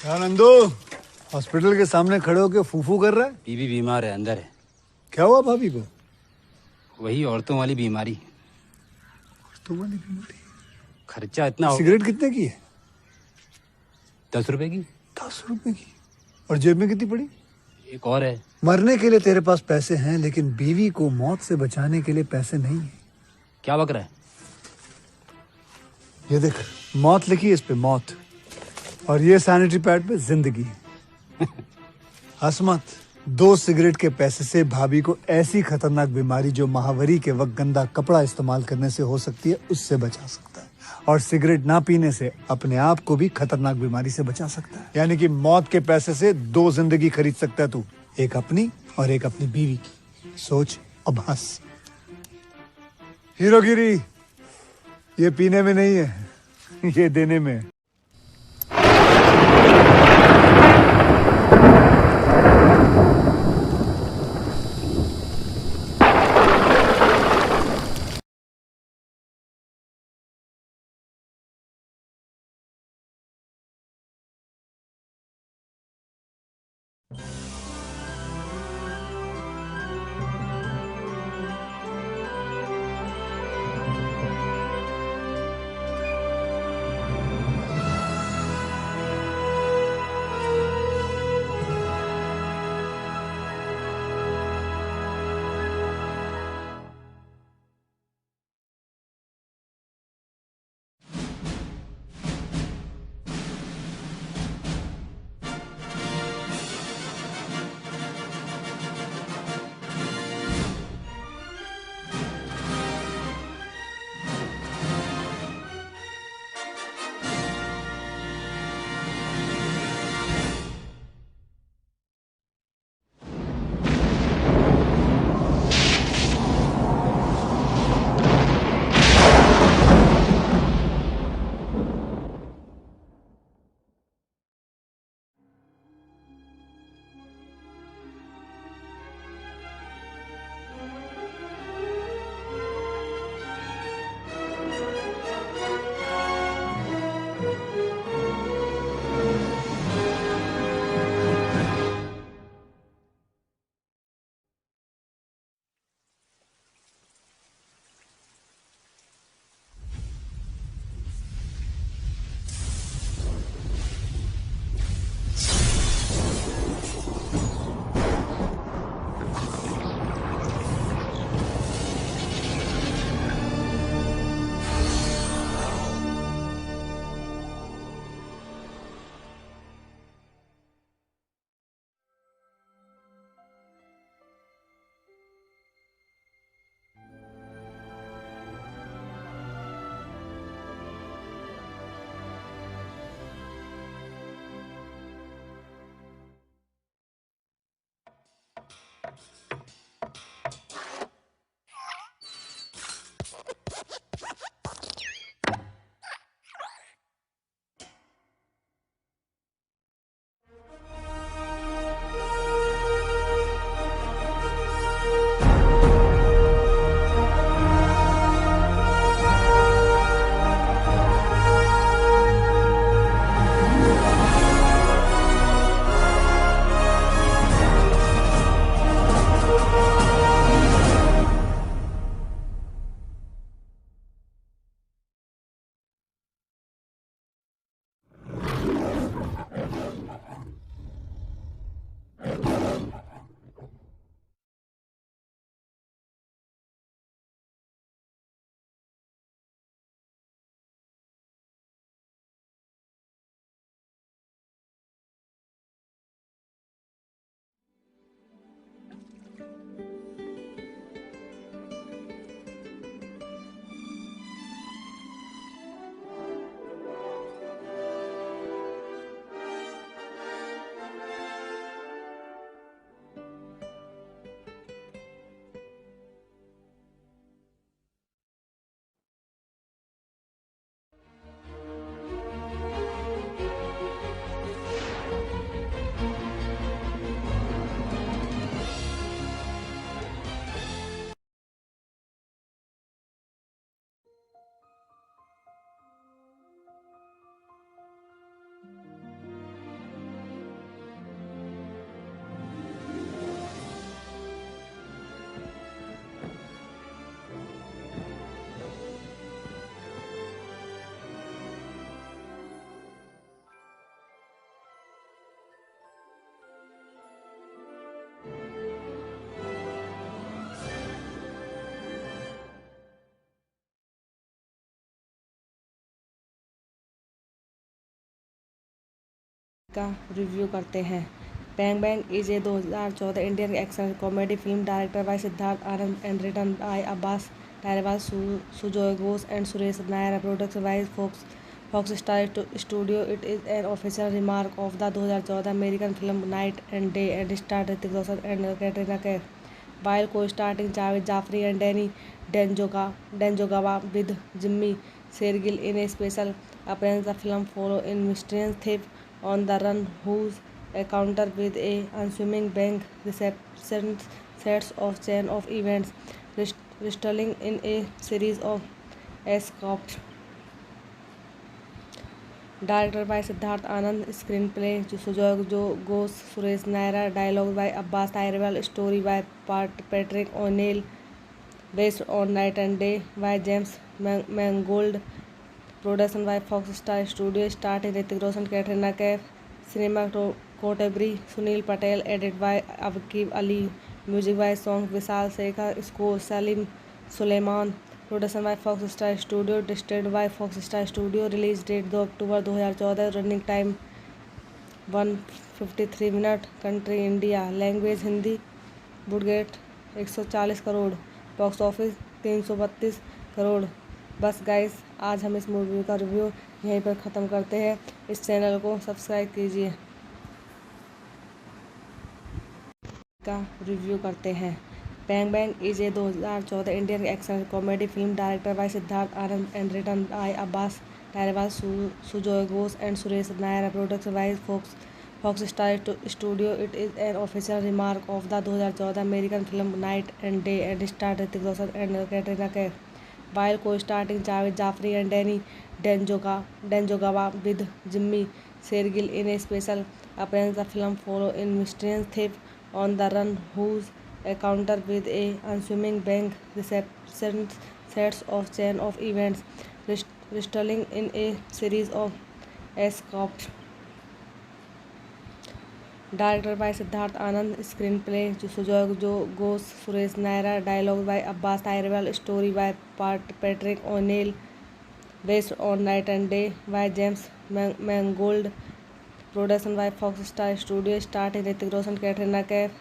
क्या नंदू हॉस्पिटल के सामने खड़े होके फूफू कर रहा है? बीवी बीमार है, अंदर है। क्या हुआ भाभी को? वही औरतों वाली बीमारी। तुम्हारी बीमारी? खर्चा इतना हो। सिगरेट कितने की है? 10 रुपए की। 10 रुपए की? और जेब में कितनी पड़ी? एक और है। मरने के लिए तेरे पास पैसे हैं, लेकिन बीवी को मौत से बचाने के लिए पैसे नहीं है। क्या बक रहा है? ये देख, मौत लिखी है इस पे, मौत। और ये सैनिटरी पैड पे जिंदगी। हंस मत। 2 सिगरेट के पैसे से भाभी को ऐसी खतरनाक बीमारी जो महावरी के वक्त गंदा कपड़ा इस्तेमाल करने से हो सकती है, उससे बचा सकता है। और सिगरेट ना पीने से अपने आप को भी खतरनाक बीमारी से बचा सकता है। यानी कि मौत के पैसे से 2 जिंदगी खरीद सकता है तू, एक अपनी और एक अपनी बीवी की। सोच अब हंस। हीरोगिरी ये पीने में नहीं है, ये देने में है। का रिव्यू करते हैं। Bang bang is a 2014 Indian action comedy film director by Siddharth Anand and written by Abbas director Sujoy Ghosh and Suresh Nair, production by Fox Star studio. It is an official remark of the 2014 American film night and day and star Hrithik Roshan and Katrina Kaif, while co-starring Javed Jaffrey and Danny Denjogaba with Jimmy Shergill in a special appearance. The film follows a mysterious thief on the run whose encounter with a unassuming bank receptionist sets off chain of events, resulting in a series of escapes. Directed by Siddharth Anand, screenplay Sujoy Ghosh, Suresh Nair, dialogue by Abbas Tyrell, story by Patrick O'Neill, based on Night and Day by James Mangold, production by Fox Star Studio, starring Hrithik Roshan, Katrina Kaif, cinematography Sunil Patel, edited by Aqib Ali, music by song Vishal Shekhar, score Salim Suleiman, production by Fox Star studio, distributed by Fox Star studio. Release date 2 October 2014, running time 153 minute, country India, language Hindi, budget 140 crore, box office 332 crore. बस guys, आज हम इस movie का review यहीं पर ख़त्म करते हैं। इस चैनल को सब्सक्राइब कीजिए। का रिव्यू करते हैं। Bang bang is a 2014 Indian action comedy film director by Siddharth Anand and written by Abbas director Sujoy Ghosh and Suresh Nair, production by Fox Star studio. It is an official remark of the 2014 American film night and day and star Hrithik Roshan and Katrina Kaif, while co-starring Javed Jaffrey and Danny Denjogaba with Jimmy Shergill in a special appearance. The film follows a mysterious thief on the run whose encounter with a unassuming bank receptionist sets off chain of events, resulting in a series of escapes. Directed by Siddharth Anand, screenplay Sujoy Ghosh, Suresh Nair, dialogue by Abbas Tyrell, story by Patrick O'Neill, based on Night and Day by James Mangold, production by Fox Star Studio, starring Hrithik Roshan, Katrina Kaif,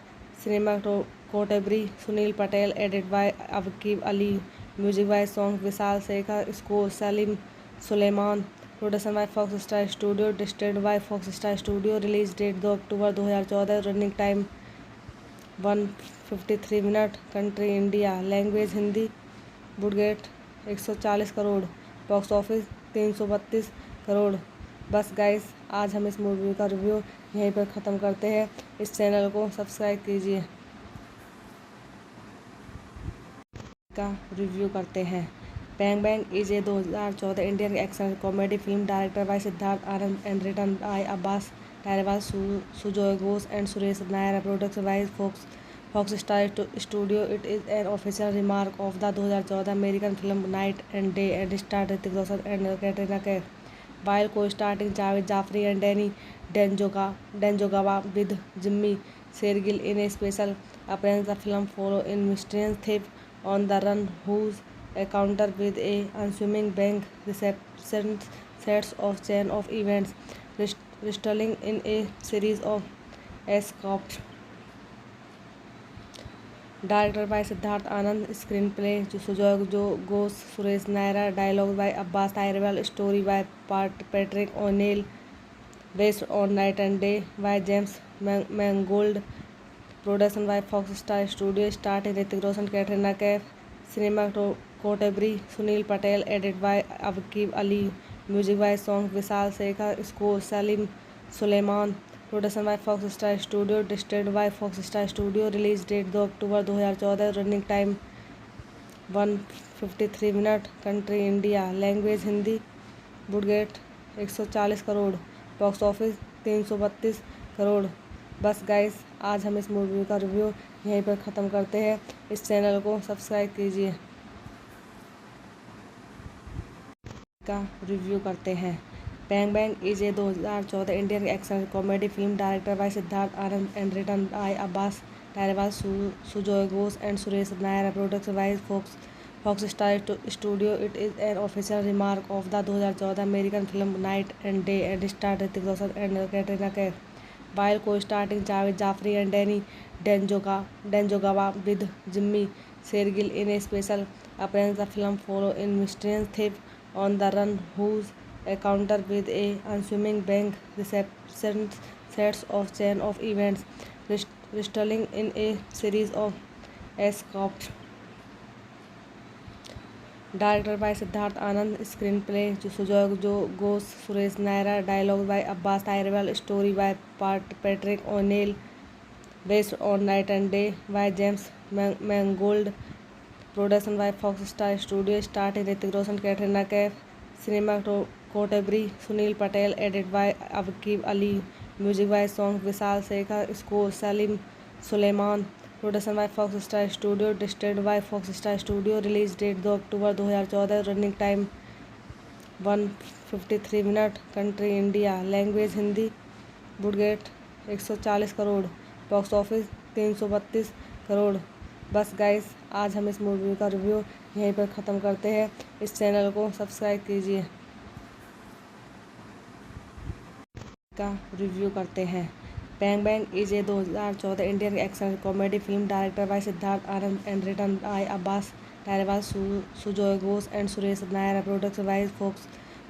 cinematography Sunil Patel, edited by Aqib Ali, music by song Vishal Shekhar, score Salim Suleiman, production by Fox Star studio, distributed by Fox Star studio. Release date 2 October 2014, running time 153 minute, country India, language Hindi, budget 140 crore, box office 332 crore. बस guys, आज हम इस movie का review यहीं पर ख़त्म करते हैं। इस चैनल को सब्सक्राइब कीजिए। का रिव्यू करते हैं। Bang bang is a 2014 Indian action comedy film director by Siddharth Anand and written by Abbas director Sujoy Ghosh and Suresh Nair, production by Fox Star studio. It is an official remark of the 2014 American film night and day and star Hrithik Roshan and Katrina Kaif, while co-starring Javed Jaffrey and Danny Denjogaba with Jimmy Shergill in a special appearance. The film follows a mysterious thief on the run whose encounter with a unassuming bank receptionist sets off chain of events, resulting in a series of escapes. Directed by Siddharth Anand, screenplay Sujoy Ghosh, Suresh Nair, dialogue by Abbas Tyrell, story by Patrick O'Neill, based on Night and Day by James Mangold, production by Fox Star Studio, starring Hrithik Roshan, Katrina Kaif, cinematography Sunil Patel, edited by Aqib Ali, music by song Vishal Shekhar, score Salim Suleiman, production by Fox Star studio, distributed by Fox Star studio. Release date 2 October 2014, running time 153 minute, country India, language Hindi, budget 140 crore, box office 332 crore. बस guys, आज हम इस movie का review यहीं पर ख़त्म करते हैं। इस चैनल को सब्सक्राइब कीजिए। का रिव्यू करते हैं। Bang bang is a 2014 Indian action comedy film director by Siddharth Anand and written by Abbas director Sujoy Ghosh and Suresh Nair, production by Fox Star Studio. It is an official remark of the 2014 American film Night and Day and starred Hrithik Roshan and Katrina Kaif, while co-starring Javed Jaffri and Danny Danjogaba with Jimmy Shergill in a special appearance. The film follows a mysterious thief on the run whose encounter with a unassuming bank receptionist sets off chain of events, resulting in a series of escapes. Directed by Siddharth Anand, screenplay Sujoy Ghosh, Suresh Naira, dialogue by Abbas Tyrell, story by Patrick O'Neill, based on Night and Day by James Mangold, production by Fox Star Studio, starring Hrithik Roshan, Katrina Kaif, cinematography Sunil Patel, edited by Aqib Ali, music by songs Vishal Shekhar, score Salim Suleiman, production by Fox Star Studio, distributed by Fox Star Studio, release date 2 October 2014, running time 153 minute, country India, language Hindi, budget 140 crore, box office 332 crore. बस guys, आज हम इस movie का review यहीं पर ख़त्म करते हैं। इस चैनल को सब्सक्राइब कीजिए। का रिव्यू करते हैं। Bang bang is a 2014 Indian action comedy film director by Siddharth Anand and written by Abbas Tyrewala, Sujoy Ghosh and Suresh Nair, production by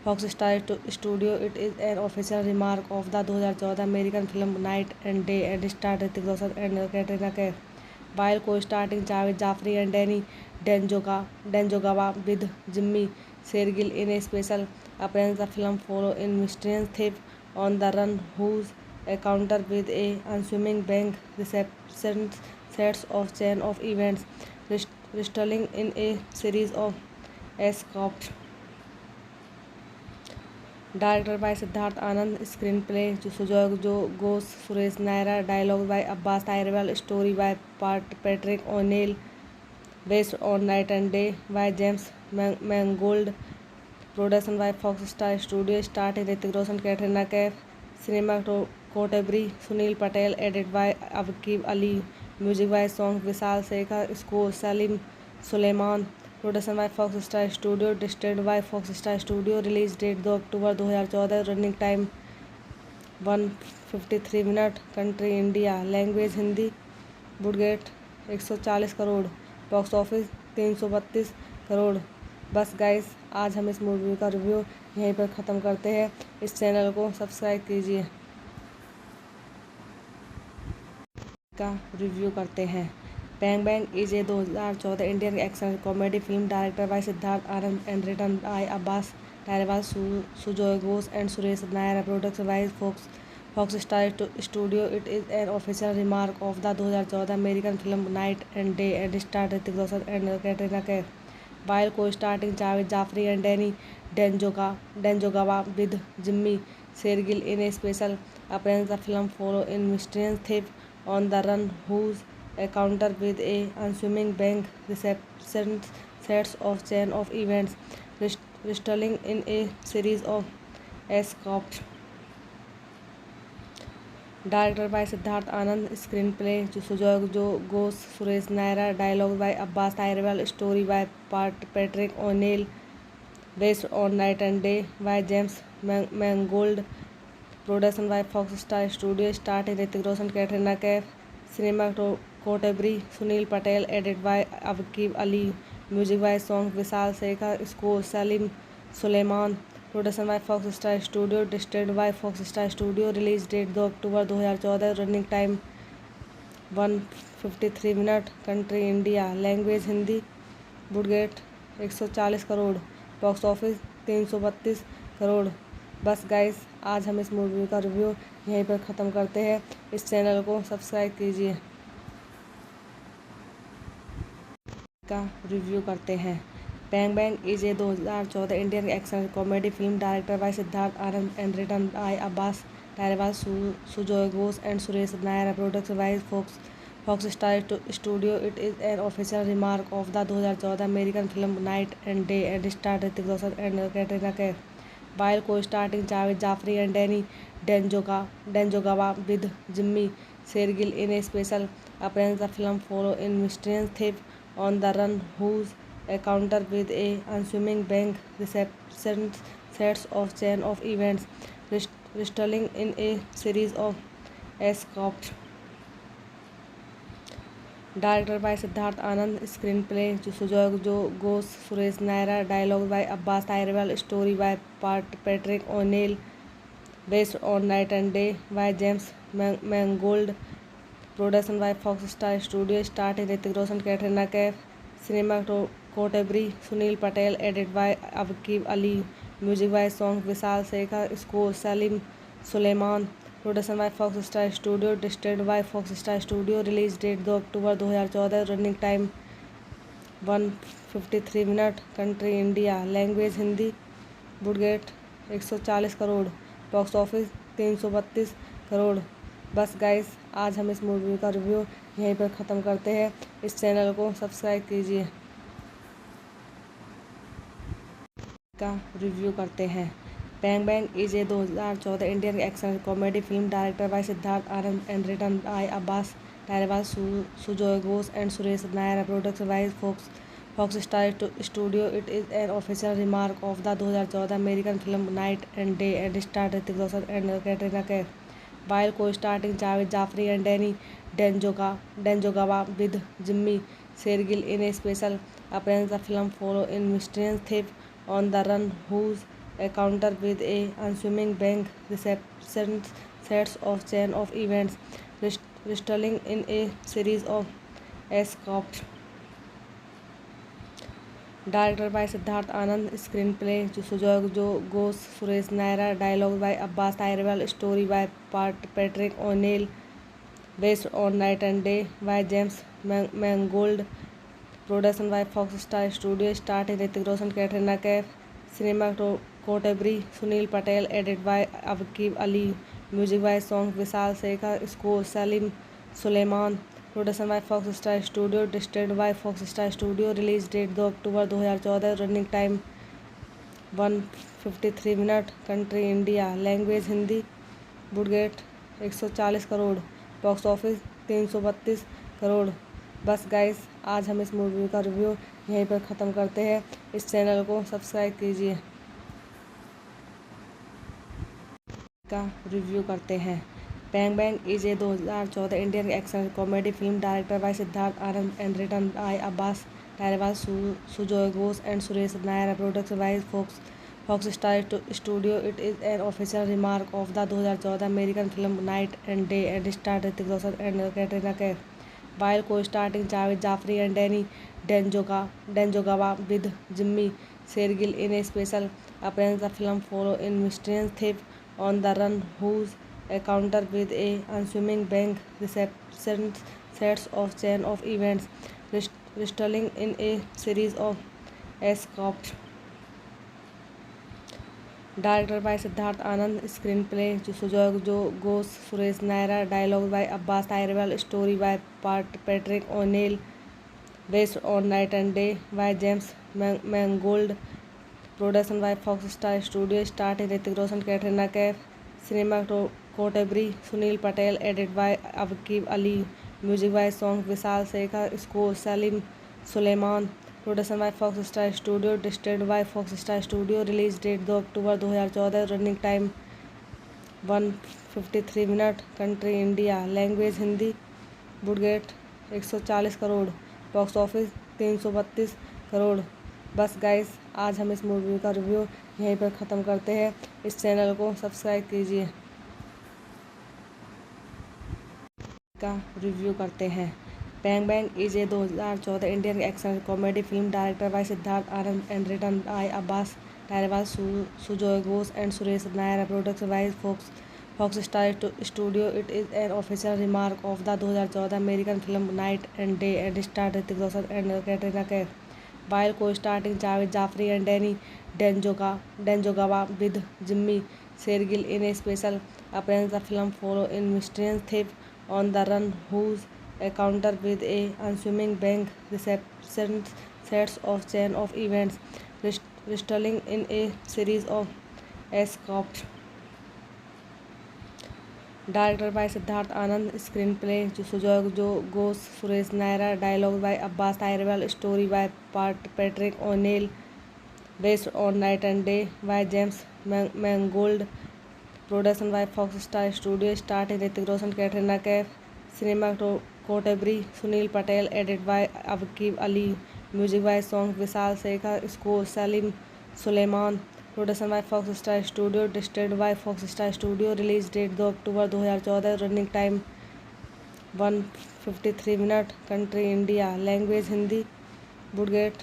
Fox Star Studio. It is an official remark of the 2014 American film Night and Day and starred Hrithik Roshan and Katrina Kaif, while co-starring Javed Jaffri and Danny Danjogaba with Jimmy Shergill in a special appearance. The film follows a mysterious thief on the run whose encounter with a unassuming bank receptionist sets off chain of events, resulting in a series of escapes. Directed by Siddharth Anand, screenplay Sujoy Ghosh, Suresh Naira, dialogue by Abbas Tyrell, story by Patrick O'Neill, based on Night and Day by James Mangold, production by Fox Star Studio, starring Hrithik Roshan, Katrina Kaif, cinematography Sunil Patel, edited by Aqib Ali, music by songs Vishal Shekhar, score Salim Suleiman, production by Fox Star Studio, distributed by Fox Star Studio, release date 2 October 2014, running time 153 minute, country India, language Hindi, budget 140 crore, box office 332 crore. बस guys, आज हम इस movie का review यहीं पर ख़त्म करते हैं। इस चैनल को सब्सक्राइब कीजिए। का रिव्यू करते हैं। Bang bang is a 2014 Indian action comedy film director by Siddharth Anand and written by Abbas Tyrewala, Sujoy Ghosh and Suresh Nair, production by Fox Star Studio. It is an official remark of the 2014 American film Night and Day and starred Hrithik Roshan and Katrina Kaif, while co-starring Javed Jaffri and Danny Danjogaba with Jimmy Shergill in a special appearance. The film follows a mysterious thief on the run whose encounter with a unassuming bank receptionist sets off chain of events, resulting in a series of escapes. Directed by Siddharth Anand, screenplay Sujoy Ghosh, Suresh Naira, dialogue by Abbas Tyrell, story by Patrick O'Neill, based on Night and Day by James Mangold, production by Fox Star Studio, starring Hrithik Roshan, Katrina Kaif, cinematography Sunil Patel, edited by Aqib Ali, music by songs Vishal Shekhar, score Salim Suleiman, production by Fox Star Studio, distributed by Fox Star Studio, release date 2 October 2014, running time 153 minute, country India, language Hindi, budget 140 crore, box office 332 crore. बस guys, आज हम इस movie का review यहीं पर ख़त्म करते हैं। इस चैनल को सब्सक्राइब कीजिए। का रिव्यू करते हैं। Bang bang is a 2014 Indian action comedy film director by Siddharth Anand and written by Abbas Tyrewala, Sujoy Ghosh and Suresh Nair, production by Fox Star Studio. It is an official remark of the 2014 American film Night and Day and starred Hrithik Roshan and Katrina Kaif, while co-starring Javed Jaffri and Danny Danjogaba with Jimmy Shergill in a special appearance. The film follows a mysterious thief on the run whose a counter with a unswimming bank reception sets of chain of events, resulting in a series of escapes. Directed by Siddharth Anand, screenplay Sujoy Ghosh, Suresh Naira, dialogue by Abbas Tyrell, story by Patrick O'Neill, based on Night and Day by James Mangold, production by Fox Star Studio, starring Hrithik Roshan, Katrina Kaif, cinematography Sunil Patel, edited by Aqib Ali, music by songs Vishal Shekhar, score Salim Suleiman, production by Fox Star Studio, distributed by Fox Star Studio, release date 2 October 2014, running time 153 minute, country India, language Hindi, budget 140 crore, box office 332 crore. बस guys, आज हम इस movie का review यहीं पर ख़त्म करते हैं। इस चैनल को सब्सक्राइब कीजिए। का रिव्यू करते हैं। Bang bang is a 2014 Indian action comedy film director by Siddharth Anand and written by Abbas Tyrewala, Sujoy Ghosh and Suresh Nair, production by Fox Star Studio. It is an official remark of the 2014 American film Night and Day and starred Hrithik Roshan and Katrina Kaif, while co-starring Javed Jaffri and Danny Danjogaba with Jimmy Shergill in a special appearance. The film follows a mysterious thief on the run whose encounter with a unswimming bank reception sets of chain of events, resulting in a series of escapes. Directed by Siddharth Anand, screenplay Sujoy Ghosh, Suresh Naira, dialogue by Abbas Tyrell, story by Patrick O'Neill, based on Night and Day by James Mangold, production by Fox Star Studio, starring Hrithik Roshan, Katrina Kaif, cinematography Sunil Patel, edited by Aqib Ali, music by songs Vishal Shekhar, score Salim Suleiman, production by Fox Star Studio, distributed by Fox Star Studio, release date 2 October 2014, running time 153 minute, country India, language Hindi, budget 140 crore, box office 332 crore. बस guys, आज हम इस movie का review यहीं पर ख़त्म करते हैं। इस चैनल को सब्सक्राइब कीजिए। का रिव्यू करते हैं। Bang bang is a 2014 Indian action comedy film director by Siddharth Anand and written by Abbas Tyrewala, Sujoy Ghosh and Suresh Nair, production by Fox Star Studio. It is an official remark of the 2014 American film Night and Day and starred Hrithik Roshan and Katrina Kaif, while co-starring Javed Jaffri and Danny Danjogaba with Jimmy Shergill in a special appearance. The film follows a mysterious thief on the run whose encounter with a unswimming bank reception sets of chain of events, resulting in a series of escapes. Directed by Siddharth Anand, screenplay Sujoy Ghosh, Suresh Naira, dialogue by Abbas Tyrell, story by Patrick O'Neill, based on Night and Day by James Mangold, production by Fox Star Studio, starring Hrithik Roshan, Katrina Kaif, cinematography Sunil Patel, edited by Aqib Ali, music by songs Vishal Shekhar, score Salim Suleiman, production by Fox Star Studio, distributed by Fox Star Studio, release date 2 October 2014, running time 153 minute, country India, language Hindi, budget 140 crore, box office 332 crore. बस guys, आज हम इस movie का review यहीं पर ख़त्म करते हैं। इस चैनल को सब्सक्राइब कीजिए। का रिव्यू करते हैं। Bang bang is a 2014 Indian action comedy film director by Siddharth Anand and written by Abbas Tyrewala, Sujoy Ghosh and Suresh Nair, production by Fox Star Studio. It is an official remark of the 2014 American film Night and Day and starred Hrithik Roshan and Katrina Kaif, while co-starring Javed Jaffri and Danny Danjogaba with Jimmy Shergill in a special appearance. The film follows a mysterious thief on the run whose encounter with a unswimming bank reception sets of chain of events, resulting in a series of escapes. Directed by Siddharth Anand, screenplay Sujoy Ghosh, Suresh Naira, dialogue by Abbas Tyrell, story by Patrick O'Neill, based on Night and Day by James Mangold, production by Fox Star Studio, starring Hrithik Roshan, Katrina Kaif, cinematography Sunil Patel, edited by Aqib Ali, music by song Vishal Shekhar, score Salim Suleiman, production by Fox Star studio, distributed by Fox Star studio, release date 2 October 2014, running time 153 minute, country India, language Hindi, budget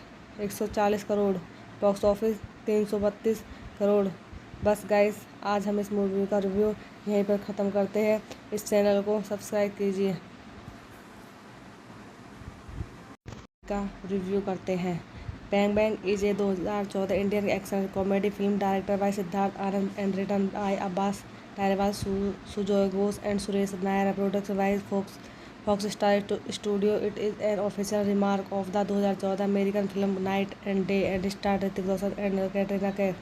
140 crore, box office 332 crore. बस guys, आज हम इस movie का review यहीं पर ख़त्म करते हैं। इस चैनल को सब्सक्राइब कीजिए का रिव्यू करते हैं। Bang bang is a 2014 Indian action comedy film director by Siddharth Anand and written by Abbas Tyrewala, Sujoy Ghosh and Suresh Nair, production by Fox Star studio. It is an official remark of the 2014 American film night and day and star Hrithik Roshan and Katrina Kaif,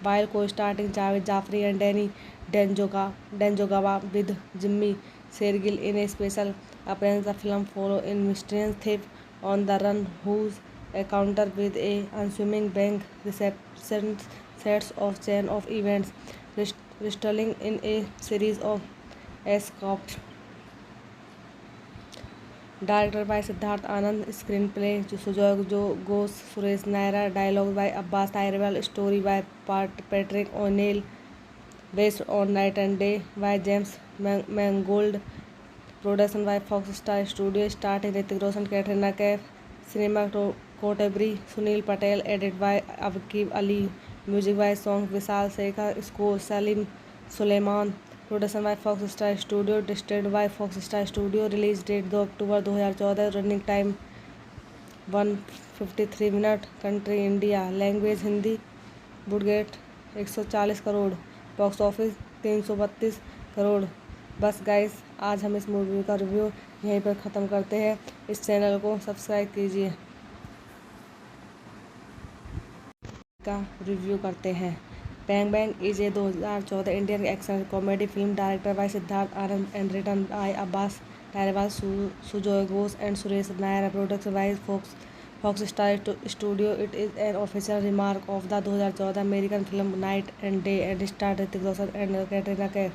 while co-starring Javed Jaffrey and Danny Denjogawa with Jimmy Shergill in a special appearance. The film follows a mysterious thief on the run whose encounter with a unassuming bank receptionist sets off chain of events, resulting in a series of escapes. Directed by Siddharth Anand, screenplay Sujoy Ghosh, Suresh Naira, dialogue by Abbas Tyrell, story by Patrick O'Neill, based on Night and Day by James Mangold, production by Fox Star Studio, starring Hrithik Roshan, Katrina Kaif, cinematography Sunil Patel, edited by Aqib Ali, music by song Vishal Shekhar, score Salim Suleiman, production by Fox Star studio, distributed by Fox Star studio, release date 2 October 2014, running time 153 minute, country India, language Hindi, budget 140 crore, box office 332 crore. बस guys, आज हम इस movie का review यहीं पर ख़त्म करते हैं। इस चैनल को सब्सक्राइब कीजिए का रिव्यू करते हैं। Bang bang is a 2014 Indian action comedy film director by Siddharth Anand and written by Abbas Tyrewala, Sujoy Ghosh and Suresh Nair, production by Fox Star studio. It is an official remark of the 2014 American film night and day and star Hrithik Roshan and Katrina Kaif,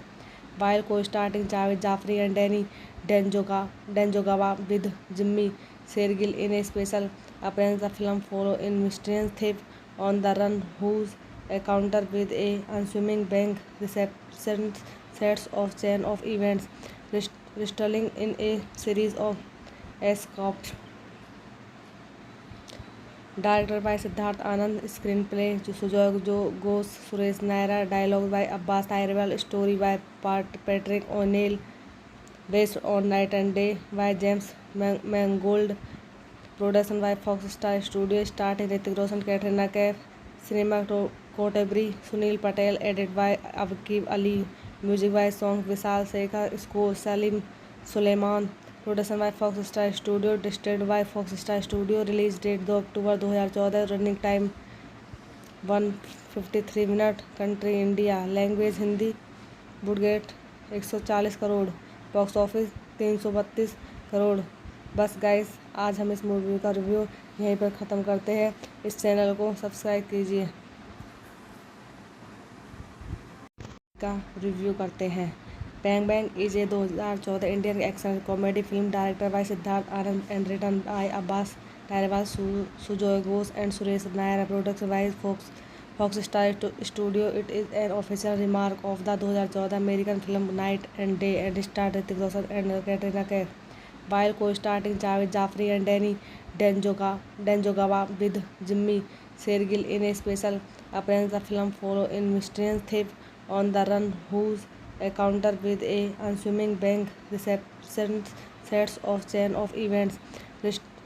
while co-starring Javed Jaffrey and Danny Denjogawa with Jimmy Shergill in a special appearance. The film follows a mysterious thief on the run whose encounter with a unassuming bank receptionist sets off chain of events, resulting in a series of escapes. Directed by Siddharth Anand, screenplay Sujoy Ghosh, Suresh Naira, dialogue by Abbas Tyrell, story by Patrick O'Neill, based on Night and Day by James Mangold, production by Fox Star Studio, starring Hrithik Roshan, Katrina Kaif, cinematography Sunil Patel, edited by Aqib Ali, music by song Vishal Shekhar, score Salim Suleiman, production by Fox Star studio, distributed by Fox Star studio, release date 2 October 2014, running time 153 minute, country India, language Hindi, budget 140 crore, box office 332 crore. बस guys, आज हम इस movie का review यहीं पर ख़त्म करते हैं। इस चैनल को सब्सक्राइब कीजिए का रिव्यू करते हैं। Bang bang is a 2014 Indian action comedy film director by Siddharth Anand and written by Abbas Tyrewala, Sujoy Ghosh and Suresh Nair, production by Fox Star studio. It is an official remark of the 2014 American film night and day and star Hrithik Roshan and Katrina Kaif, while co-starring Javed Jaffrey and Danny Denjogawa with Jimmy Shergill in a special appearance. The film follows a mysterious thief on the run whose encounter with a unassuming bank receptionist sets off chain of events,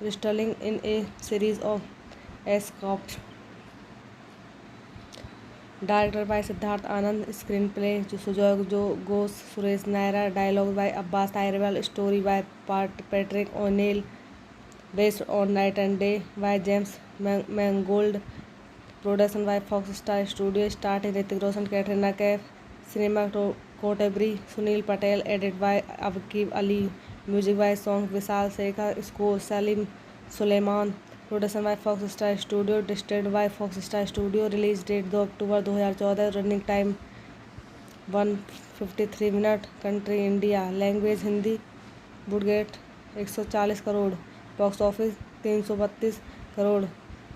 resulting in a series of escapes. Directed by Siddharth Anand, screenplay Sujoy Ghosh, Suresh Naira, dialogue by Abbas Tyrell, story by Patrick O'Neill, based on Night and Day by James Mangold, production by Fox Star Studio, starring Hrithik Roshan, Katrina Kaif, cinematography कोटेबरी, Sunil Patel, edit by Akiv Ali, music by song Vishal Shekhar, score Salim Sulaiman, production by Fox Star studio, distributed by Fox Star studio, release date 2 October 2014, running time 153 minute, country India, language Hindi, budget 140 crore, box office 332 crore.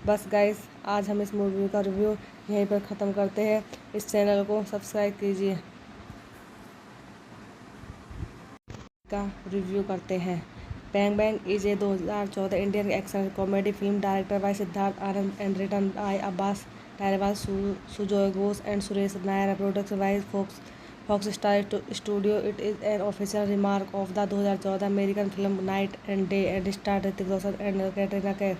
बस guys, आज हम इस movie का review यहीं पर ख़त्म करते हैं। इस चैनल को सब्सक्राइब कीजिए। का रिव्यू करते हैं। Bang bang is a 2014 Indian action comedy film director by Siddharth Anand and written by Abbas Tyrewala, Sujoy Ghosh and Suresh Nair, production by Fox Star studio. It is an official remark of the 2014 American film night and day and star Hrithik Roshan and Katrina Kaif,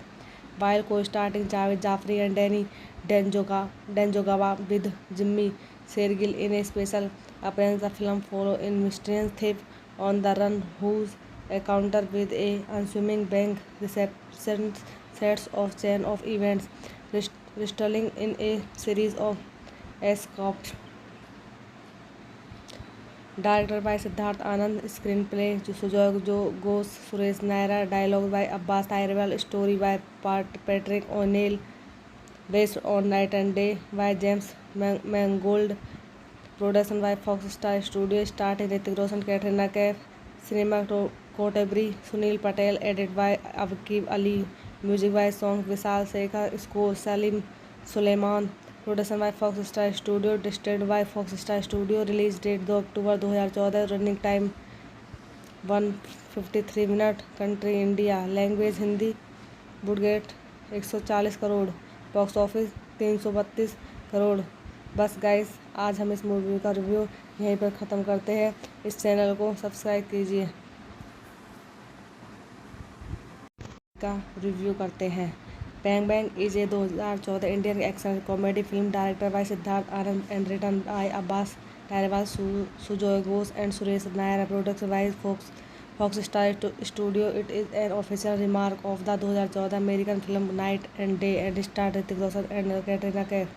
while co-starring Javed Jaffrey and Danny Djanjogava with Jimmy Shergill in a special appearance. The film follows a mysterious thief on the run whose encounter with a unassuming bank receptionist sets off chain of events, resulting in a series of escapes. Director by Siddharth Anand, screen play Sujoy Ghosh, Suresh Naira, dialogue by Abbas Tyrewala, story by Patrick O'Neill, based on Knight and Day by James Mangold, production by Fox Star Studio, starting Hrithik Roshan, Katrina Kaif, cinematography, Sunil Patel, edit by Akiv Ali, music by song Vishal Shekhar, score Salim Sulaiman, production by Fox Star studio, distributed by Fox Star studio, release date 2 October 2014, running time 153 minute, country India, language Hindi, budget 140 crore, box office 332 crore. बस guys, आज हम इस movie का review यहीं पर ख़त्म करते हैं। इस चैनल को सब्सक्राइब कीजिए। का रिव्यू करते हैं। Bang bang is a 2014 Indian action comedy film director by Siddharth Anand and written by Abbas Tyrewala, Sujoy Ghosh and Suresh Nair, production by Fox Star studio. It is an official remark of the 2014 American film night and day and star Hrithik Roshan and Katrina Kaif,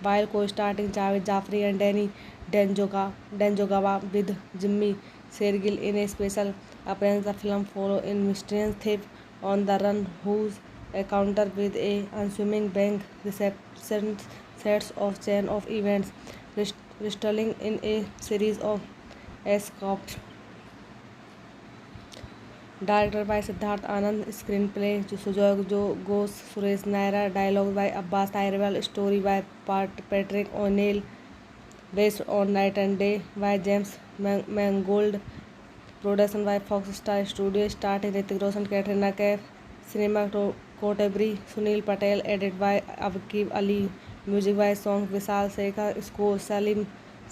while co-starring Javed Jaffrey and Danny Djanjogava with Jimmy Shergill in a special appearance. The film follows a mysterious thief on the run whose encounter with a unassuming bank receptionist sets off chain of events, resulting in a series of escapes. Director by Siddharth Anand, screen play Sujoy Ghosh, Suresh Naira, dialogue by Abbas Tyrewala, story by Patrick O'Neill, based on Knight and Day by James Mangold, production by Fox Star Studio, starting Hrithik Roshan, Katrina Kaif, cinematography, Sunil Patel, edit by Akiv Ali, music by song Vishal Shekhar, score Salim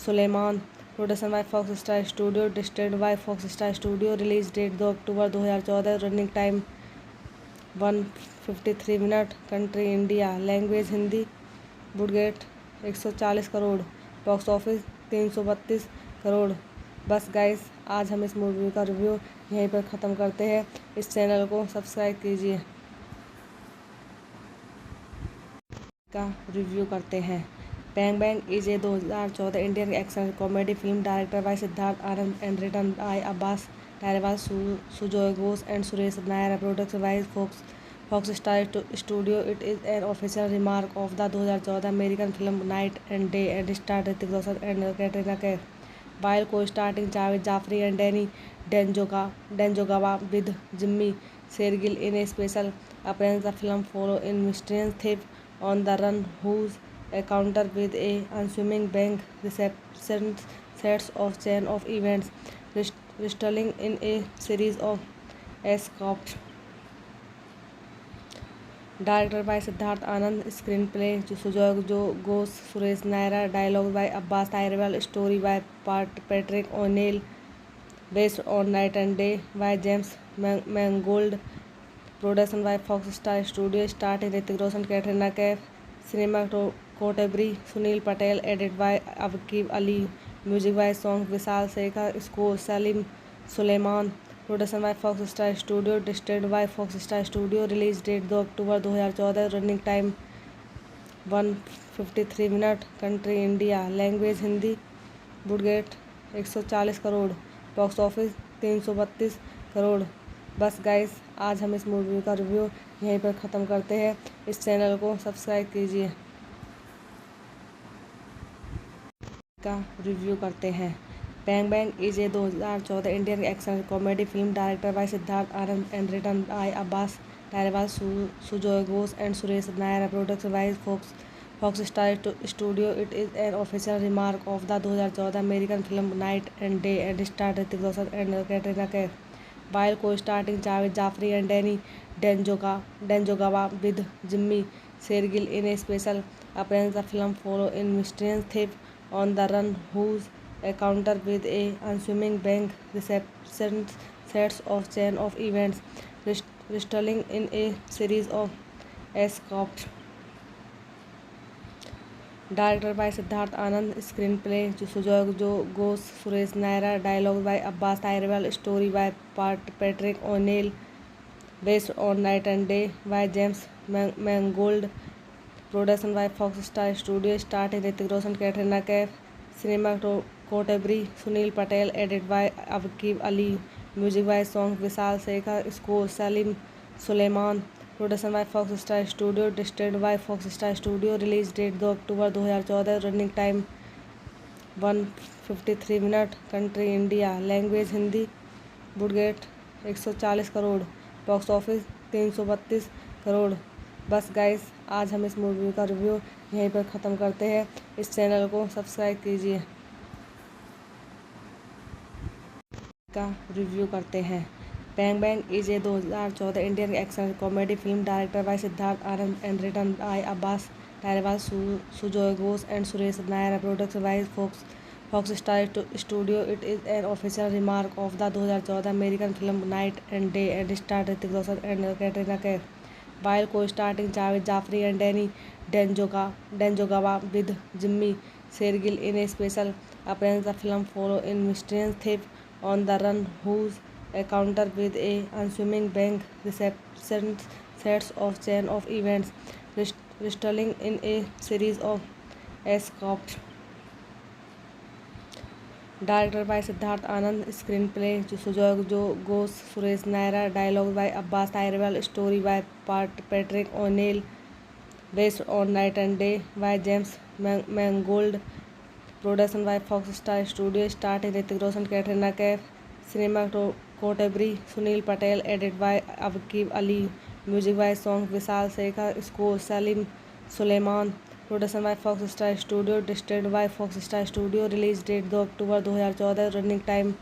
Sulaiman, production by Fox Star studio, distributed by Fox Star studio, release date 2 October 2014, running time 153 minute, country India, language Hindi, budget 140 crore, box office 332 crore. बस guys, आज हम इस movie का review यहीं पर ख़त्म करते हैं। इस चैनल को सब्सक्राइब कीजिए। का रिव्यू करते हैं। Bang bang is a 2014 Indian action comedy film director by Siddharth Anand and written by Abbas Tyrewala, Sujoy Ghosh and Suresh Nair, production by Fox Star studio. It is an official remark of the 2014 American film night and day and star Hrithik Roshan and Katrina Kaif, while co-starring Javed Jaffrey and Danny Djanjogava with Jimmy Shergill in a special appearance. The film follows a mysterious thief on the run whose encounter with a unassuming bank receptionist sets off chain of events, resulting in a series of escapes. Director by Siddharth Anand, screen play Sujoy Ghosh, Suresh Naira, dialogue by Abbas Tyrewala, story by Patrick O'Neill, based on Knight and Day by James Mangold, production by Fox Star Studio, starting Hrithik Roshan, Katrina Kaif, cinematography, Sunil Patel, edit by Akiv Ali, music by song Vishal Shekhar, score Salim Sulaiman, production by Fox Star studio, distributed by Fox Star studio, release date 2 October 2014, running time 153 minute, country India, language Hindi, budget 140 crore, box office 332 crore. बस guys, आज हम इस movie का review यहीं पर ख़त्म करते हैं। इस चैनल को सब्सक्राइब कीजिए। का रिव्यू करते हैं। Bang bang is a 2014 Indian action comedy film director by Siddharth Anand and written by Abbas Tyrewala, Sujoy Ghosh and Suresh Nair, production by Fox Star studio. It is an official remark of the 2014 American film night and day and star Hrithik Roshan and Katrina Kaif, while co-starring Javed Jaffrey and Danny Denjogaba with Jimmy Shergill in a special appearance. The film follows a mysterious thief on the run whose encounter with a unassuming bank receptionist sets off chain of events, resulting in a series of escapes. Directed by Siddharth Anand, screenplay Sujoy Ghosh, Suresh Nair, dialogue by Abbas Tyrell, story by Patrick O'Neill, based on Night and Day by James Mangold, production by Fox Star Studio, starring Hrithik Roshan, Katrina Kaif, cinematography Sunil Patel, edited by Aqib Ali, music by song Vishal Shekhar, score Salim Suleiman, production by Fox Star studio, distributed by Fox Star studio. Release date 2 October 2014, running time 153 minute, country India, language Hindi. Budget 140 crore, box office 332 crore. बस guys, आज हम इस movie का review यहीं पर ख़त्म करते हैं। इस चैनल को सब्सक्राइब कीजिए। का रिव्यू करते हैं। Bang bang is a 2014 Indian action comedy film director by Siddharth Anand and written by Abbas Tyrewala, Sujoy Ghosh and Suresh Nair, production by Fox Star studio. It is an official remark of the 2014 American film night and day and star Hrithik Roshan and Katrina Kaif, while co-starring Javed Jaffrey and Danny Denjogaba with Jimmy Shergill in a special appearance. The film follows a mysterious thief on the run whose encounter with a unassuming bank receptionist sets off chain of events, resulting in a series of escapes. Directed by Siddharth Anand, screenplay Sujoy Ghosh, Suresh Nair, dialogue by Abbas Tyrell, story by Patrick O'Neill, based on Night and Day by James Mangold, production by Fox Star Studio, starring Hrithik Roshan, Katrina Kaif, cinematography Sunil Patel, edited by Aqib Ali, music by song Vishal Shekhar, score Salim Suleiman, production by Fox Star studio, distributed by Fox Star studio. Release date 2 October 2014, running time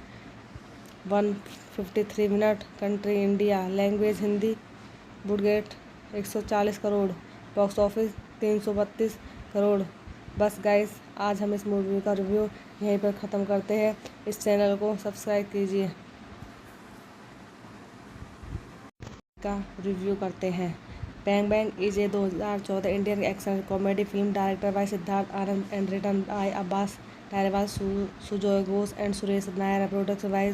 153 minute, country India, language Hindi. Budget 140 crore, box office 332 crore. बस guys, आज हम इस movie का review यहीं पर ख़त्म करते हैं। इस चैनल को सब्सक्राइब कीजिए। का रिव्यू करते हैं। Bang bang is a 2014 Indian action comedy film director by Siddharth Anand and written by Abbas Tyrewala, Sujoy Ghosh and Suresh Nair, production by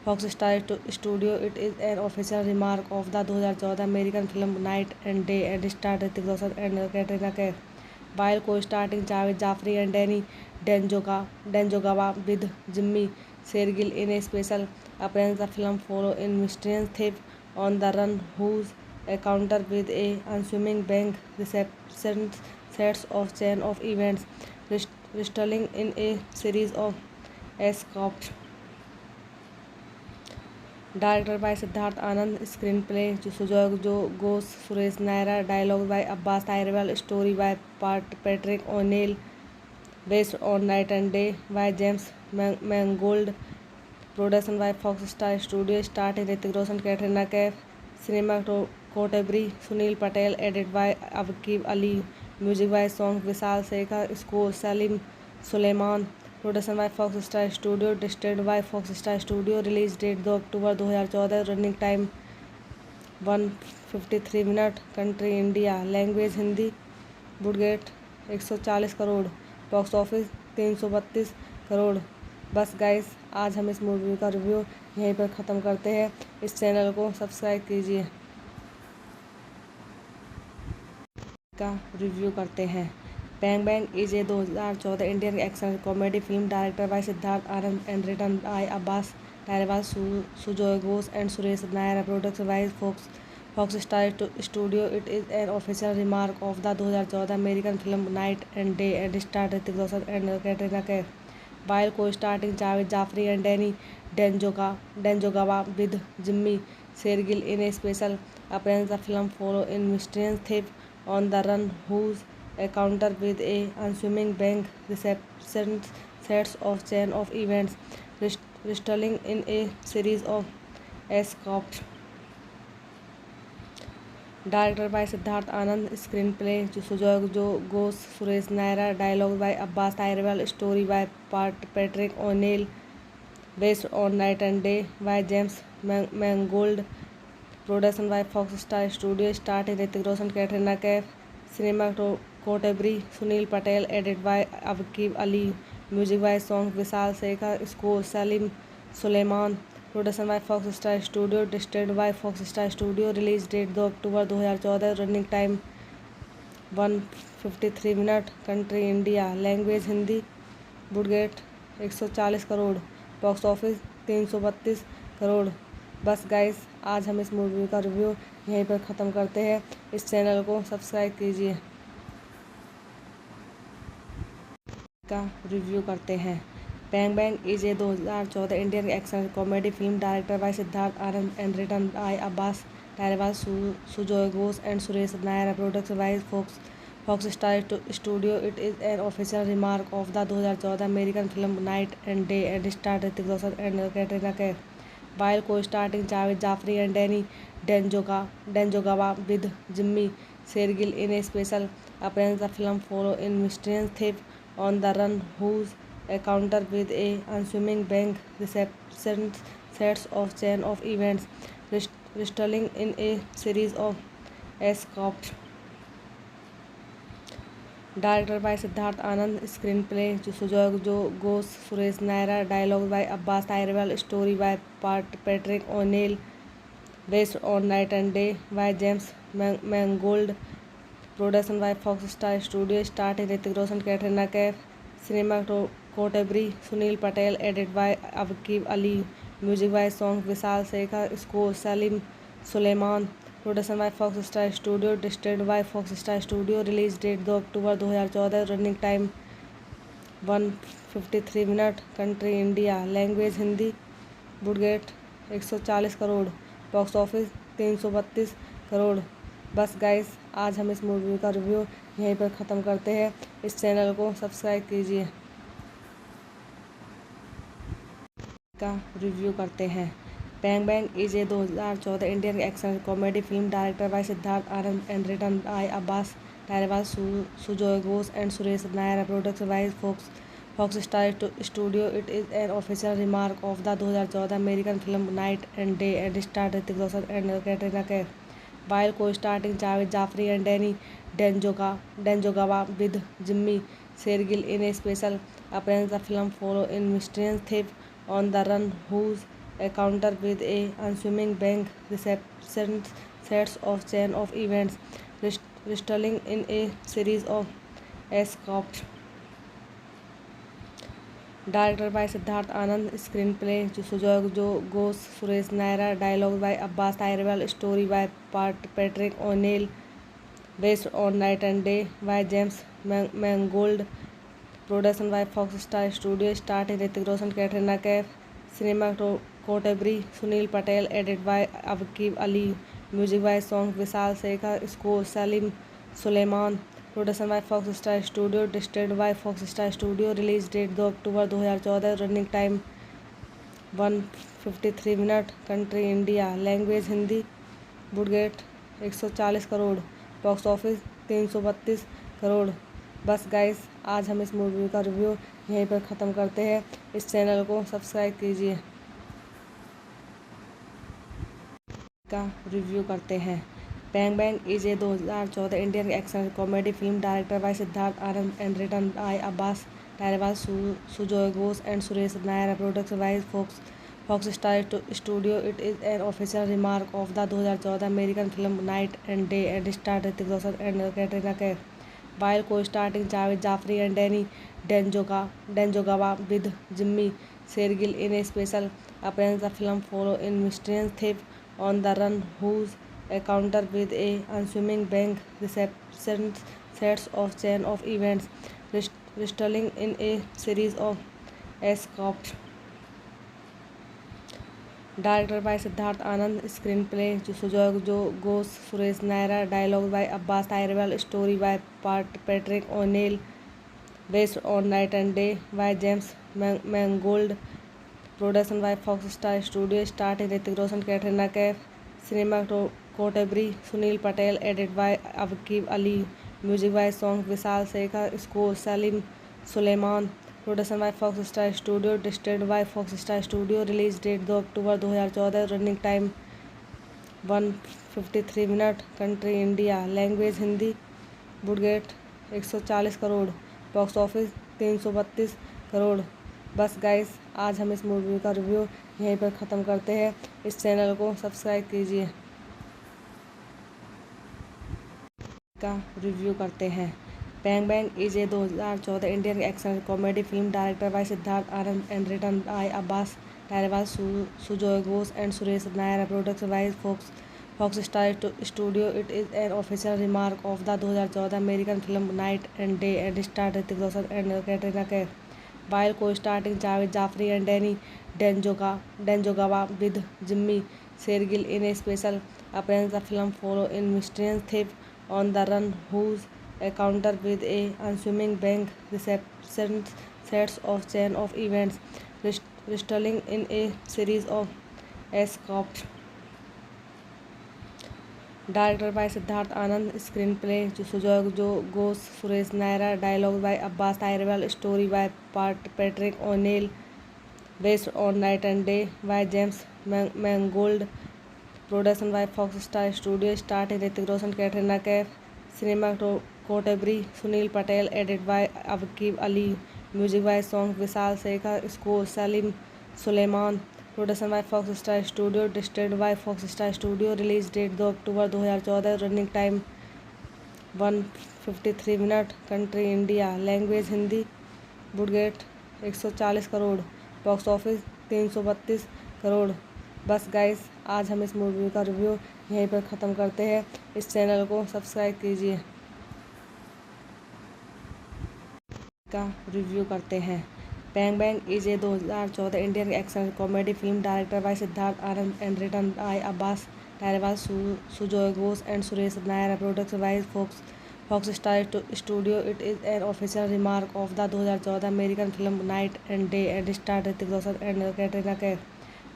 Fox Star studio. It is an official remark of the 2014 American film night and day and star Hrithik Roshan and Katrina Kaif, while co-starring Javed Jaffrey and Danny Denjogaba with Jimmy Shergill in a special appearance. The film follows a mysterious thief on the run whose encounter with a unassuming bank receptionist sets off chain of events, resulting in a series of escapes. Directed by Siddharth Anand, screenplay Sujoy Ghosh, Suresh Nair, dialogue by Abbas Tyrell, story by Patrick O'Neill, based on Night and Day by James Mangold, production by Fox Star Studio, starring Hrithik Roshan, Katrina Kaif, cinematography Sunil Patel, edited by Aqib Ali, music by song Vishal Shekhar, score Salim Suleiman, production by Fox Star studio, distributed by Fox Star studio. Release date 2 October 2014, running time 153 minute, country India, language Hindi. Budget 140 crore, box office 332 crore. बस guys, आज हम इस movie का review यहीं पर ख़त्म करते हैं। इस चैनल को सब्सक्राइब कीजिए। का रिव्यू करते हैं। Bang Bang is a 2014 Indian action comedy film directed by Siddharth Anand and written by Abbas Tyrwal, Sujoy Ghosh and Suresh Nair. Produced by Fox Star Studio. It is an official remark of the 2014 American film Night and Day and starred Hrithik Roshan and Katrina Kaif, while co-starring Javed Jafri and Danny Danjogawa with Jimmy Shergill in a special appearance. The film follows a mysterious thief on the run whose encounter with a unassuming bank receptionist sets off chain of events, resulting in a series of escapes. Directed by Siddharth Anand, screenplay Sujoy Ghosh, Suresh Nair, dialogue by Abbas Tyrwal, story by Patrick O'Neill, based on Night and Day by James Mangold, production by Fox Star Studio, starring Hrithik Roshan, Katrina Kaif, cinematography Sunil Patel, edited by Aqib Ali, music by songs Vishal Shekhar, score Salim Suleiman, production by Fox Star Studio, distributed by Fox Star Studio, release date 2 October 2014, running time 153 minute, country India, language Hindi, budget 140 crore, box office 332 crore. बस guys, आज हम इस movie का review यहीं पर ख़त्म करते हैं। इस चैनल को सब्सक्राइब कीजिए। का रिव्यू करते हैं। Bang Bang is a 2014 Indian action comedy film directed by Siddharth Anand and written by Abbas Tyrwal, Sujoy Ghosh and Suresh Nair. Produced by Fox Star Studio. It is an official remark of the 2014 American film Night and Day and starred Hrithik Roshan and Katrina Kaif, while co-starring Javed Jafri and Danny Danjogawa with Jimmy Shergill in a special appearance. The film follows a mysterious thief on the run whose encounter with a unassuming bank receptionist sets off chain of events, resulting in a series of escapes. Directed by Siddharth Anand, screenplay Sujoy Ghosh, Suresh Nair, dialogue by Abbas Tyrwal, story by Patrick O'Neill, based on Night and Day by James Mangold, production by Fox Star Studio, starring Hrithik Roshan, Katrina Kaif, cinematography Sunil Patel, edited by Aqib Ali, music by songs Vishal Shekhar, score Salim Suleiman, production by Fox Star Studio, distributed by Fox Star Studio, release date 2 October 2014, running time 153 minute, country India, language Hindi, budget 140 crore, box office 332 crore. बस guys, आज हम इस movie का review यहीं पर ख़त्म करते हैं। इस चैनल को सब्सक्राइब कीजिए। का रिव्यू करते हैं। Bang Bang is a 2014 Indian action comedy film directed by Siddharth Anand and written by Abbas Tyrwal, Sujoy Ghosh and Suresh Nair. Produced by Fox Star Studio. It is an official remark of the 2014 American film Night and Day and starred Hrithik Roshan and Katrina Kaif, while co-starring Javed Jafri and Danny Danjogawa with Jimmy Shergill in a special appearance. The film follows a mysterious thief on the run whose encounter with a unassuming bank receptionist sets off chain of events, resulting in a series of escapes. Directed by Siddharth Anand, screenplay Sujoy Ghosh, Suresh Nair, dialogue by Abbas Tyrwal, Sujoy Ghosh and Suresh Nair. Produced by Fox Star Studio. It is an official remark of the 2014 American film Night and Day and starred Hrithik Roshan and Katrina Kaif, while co-starring Javed Jafri and Danny Danjogawa with Jimmy Shergill in a special appearance. The film follows a mysterious thief on the run whose encounter with a unassuming bank receptionist sets off chain of events, resulting in a series of escapes. Directed by Siddharth Anand, screenplay Sujoy Ghosh, Suresh Nair, dialogue by Abbas Tyrwal, story by Patrick O'Neill, based on Night and Day by James Mangold, production by Fox Star Studio, starring Hrithik Roshan, Katrina Kaif, cinematography Sunil Patel, edited by Aqib Ali, music by songs Vishal Shekhar, score Salim Suleiman, production by Fox Star Studio, distributed by Fox Star Studio, release date 2 October 2014, running time 153 minute, country India, language Hindi, budget 140 crore, box office 332 crore. बस guys, आज हम इस movie का review यहीं पर ख़त्म करते हैं। इस चैनल को सब्सक्राइब कीजिए। का रिव्यू करते हैं। Bang Bang is a 2014 Indian action comedy film directed by Siddharth Anand and written by Abbas Tyrwal, Sujoy Ghosh and Suresh Nair. Produced by Fox Star Studio. It is an official remark of the 2014 American film Night and Day and starred Hrithik Roshan and Katrina Kaif, while co-starring Javed Jaffri and Danny Danjogaba with Jimmy Shergill in a special appearance. The film follows a mysterious thief on the run whose encounter with a unassuming bank reception sets off chain of events, resulting in a series of escapes. Directed by Siddharth Anand, screenplay Sujoy Ghosh, Suresh Naira, dialogue by Abbas Tyrell, story by Patrick O'Neill, based on Night and Day by James Mangold, production by Fox Star Studio, starring Hrithik Roshan, Katrina Kaif, cinematography Sunil Patel, edited by Aqib Ali, music by songs Vishal Shekhar, score Salim Suleiman, production by Fox Star studio, distributed by Fox Star studio, release date 2 October 2014, running time 153 minute, country India, language Hindi, budget 140 crore, box office 332 crore. बस guys, आज हम इस movie का review यहीं पर ख़त्म करते हैं। इस चैनल को सब्सक्राइब कीजिए। का रिव्यू करते हैं। Bang bang is a 2014 Indian action comedy film director by Siddharth Anand and written by Abbas Tyrewala, Sujoy Ghosh and Suresh Nair, production by Fox Star studio. It is an official remark of the 2014 American film night and day and star Hrithik Roshan and Katrina Kaif, while co-starring Javed Jaffri and Danny Danjogaba with Jimmy Shergill in a special appearance. The film follows a mysterious thief on the run whose encounter with a unassuming bank reception sets off chain of events, resulting in a series of escapes. Directed by Siddharth Anand, screenplay Sujoy Ghosh, Suresh Naira, dialogue by Abbas Tyrell, story by Patrick O'Neill, based on Night and Day by James Mangold, production by Fox Star Studio, starring Hrithik Roshan, Katrina Kaif, cinematography Sunil Patel, edited by Aqib Ali, music by songs Vishal Shekhar, score Salim Suleiman, production by Fox Star studio, distributed by Fox Star studio, release date 2 October 2014, running time 153 minute, country India, language Hindi, budget 140 crore, box office 332 crore. बस guys, आज हम इस movie का review यहीं पर ख़त्म करते हैं। इस चैनल को सब्सक्राइब कीजिए। का रिव्यू करते हैं। Bang bang is a 2014 Indian action comedy film director by Siddharth Anand and written by Abbas Tyrewala, Sujoy Ghosh and Suresh Nair, production by Fox Star studio. It is an official remark of the 2014 American film night and day and star Hrithik Roshan and Katrina Kaif,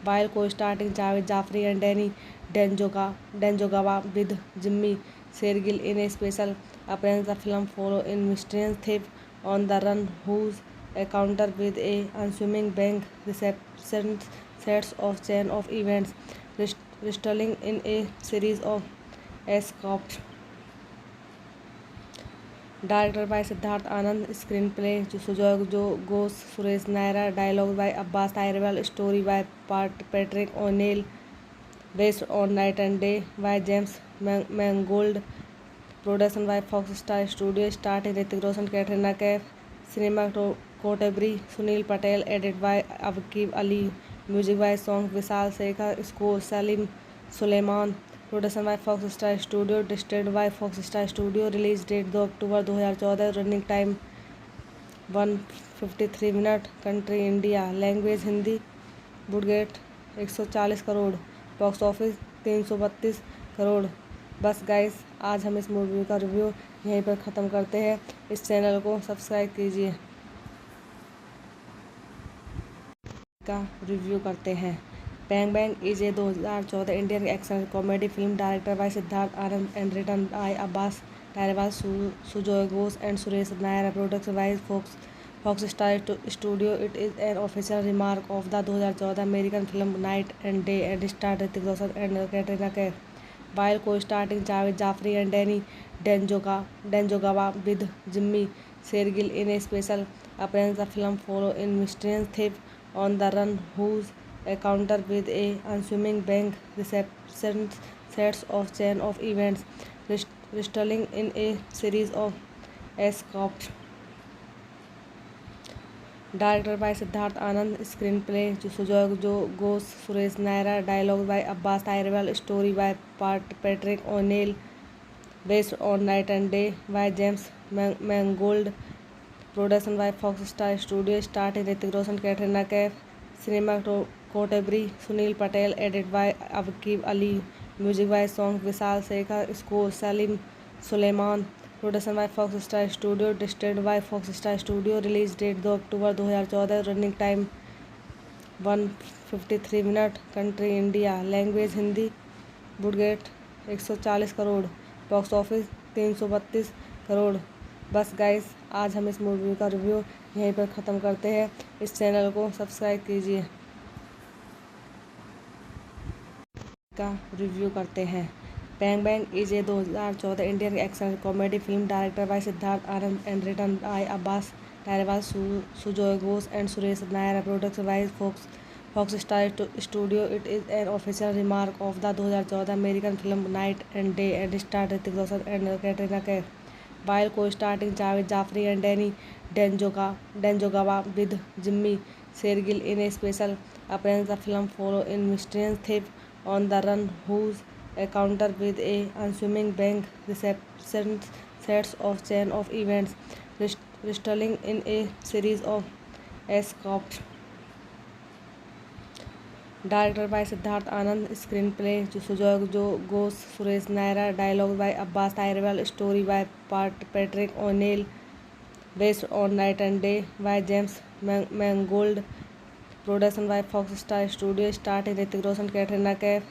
while co-starring Javed Jaffri and Danny Danjogaba with Jimmy Shergill in a special appearance. The film follows a mysterious thief on the run whose encounter with a unassuming bank reception sets off chain of events, resulting in a series of escapes. Directed by Siddharth Anand, screenplay Sujoy Ghosh, Suresh Naira, dialogue by Abbas Tyrell, story by Patrick O'Neill, based on Night and Day by James Mangold, production by Fox Star Studio, starring Hrithik Roshan, Katrina Kaif, cinematography Sunil Patel, edited by Aqib Ali, music by songs Vishal Shekhar, score Salim Suleiman, production by Fox Star studio, distributed by Fox Star studio, release date 2 October 2014, running time 153 minute, country India, language Hindi, budget 140 crore, box office 332 crore. बस guys, आज हम इस movie का review यहीं पर ख़त्म करते हैं। इस चैनल को सब्सक्राइब कीजिए। का रिव्यू करते हैं। Bang bang is a 2014 Indian action comedy film director by Siddharth Anand and written by Abbas Tyrewala, Sujoy Ghosh and Suresh Nair, production by Fox Star studio. It is an official remark of the 2014 American film night and day and star Hrithik Roshan and Katrina Kaif, while co-starring Javed Jaffri and Danny Danjogaba with Jimmy Shergill in a special appearance. The film follows a mysterious thief on the run whose encounter with a unassuming bank reception sets off chain of events, resulting in a series of Escaped. Directed by Siddharth Anand, screenplay Sujoy Ghosh, Suresh Naira, dialogue by Abbas Tyrell, story by Patrick O'Neill, based on Night and Day by James Mangold, production by Fox Star Studio, starring Hrithik Roshan, Katrina Kaif, cinematography Sunil Patel, edited by Aqib Ali, music by song Vishal Shekhar, score Salim Suleiman, production by Fox Star Studio, distributed by Fox Star Studio, release date 2 October 2014, running time 153 minute, country India, language Hindi, budget 140 crore, box office 332 crore. बस guys, आज हम इस movie का review यहीं पर ख़त्म करते हैं। इस चैनल को सब्सक्राइब कीजिए। का रिव्यू करते हैं। Bang bang is a 2014 Indian action comedy film director by Siddharth Anand and written by Abbas Tyrewala, Sujoy Ghosh and Suresh Nair, production by Fox Star studio. It is an official remark of the 2014 American film night and day and star Hrithik Roshan and Katrina Kaif, while co-starring Javed Jaffrey and Danny Djangogawa with Jimmy Shergill in a special appearance. The film follows a mysterious thief on the run whose encounter with a unassuming bank receptionist sets off chain of events, resulting in a series of escapes. Directed by Siddharth Anand, screenplay Sujoy Ghosh, Suresh Naira, dialogue by Abbas Tyrell, story by Patrick O'Neill, based on Night and Day by James Mangold, production by Fox Star Studio, starring Hrithik Roshan, Katrina Kaif,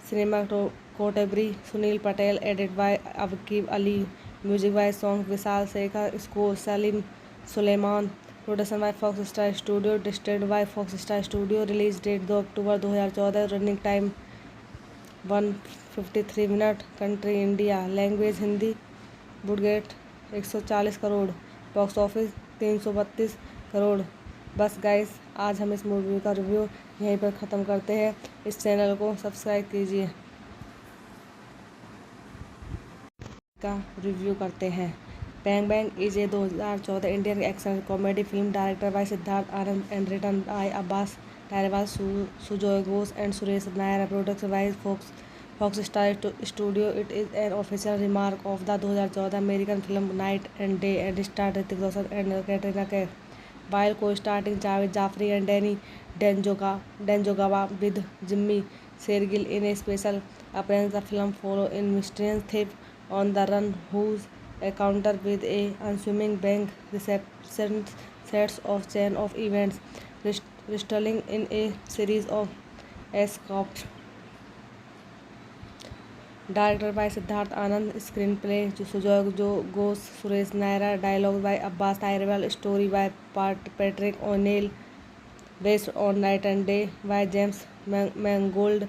cinematography Sunil Patel, edited by Aqib Ali, music by song Vishal Shekhar, score Salim Suleiman, production by Fox Star studio, distributed by Fox Star studio, release date 2 October 2014, running time 153 minute, country India, language Hindi, budget 140 crore, box office 332 crore. बस guys, आज हम इस movie का review यहीं पर ख़त्म करते हैं। इस चैनल को सब्सक्राइब कीजिए। का रिव्यू करते हैं। Bang bang is a 2014 Indian action comedy film director by Siddharth Anand and written by Abbas Tyrewala, Sujoy Ghosh and Suresh Nair, production by Fox Star studio. It is an official remark of the 2014 American film night and day and star Hrithik Roshan and Katrina Kaif, while co-starring Javed Jaffrey and Danny Djangogawa with Jimmy Shergill in a special appearance. The film follows a mysterious thief on the run whose encounter with a unassuming bank receptionist sets off chain of events, resulting in a series of escapes. Directed by Siddharth Anand, screenplay Sujoy Ghosh, Suresh Naira, dialogue by Abbas Tyrell, story by Patrick O'Neill, based on Night and Day by James Mangold,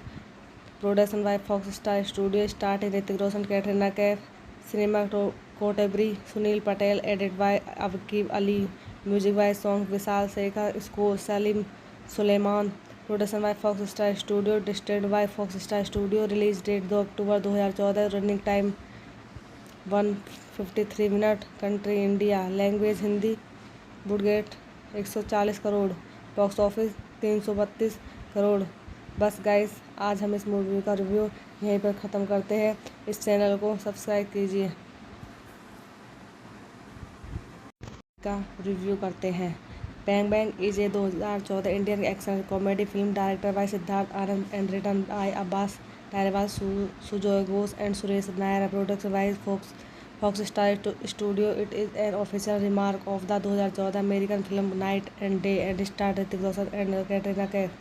production by Fox Star Studio, starring Hrithik Roshan, Katrina Kaif, cinematography Sunil Patel, edited by Aqib Ali, music by song Vishal Shekhar, score Salim Suleiman, production by Fox Star studio, distributed by Fox Star studio, release date 2 October 2014, running time 153 minute, country India, language Hindi, budget 140 crore, box office 332 crore. बस guys, आज हम इस movie का review यहीं पर ख़त्म करते हैं। इस चैनल को सब्सक्राइब कीजिए। का रिव्यू करते हैं। Bang bang is a 2014 Indian action comedy film director by Siddharth Anand and written by Abbas Tyrewala, Sujoy Ghosh and Suresh Nair, production by Fox Star studio. It is an official remark of the 2014 American film night and day and star Hrithik Roshan and Katrina Kaif,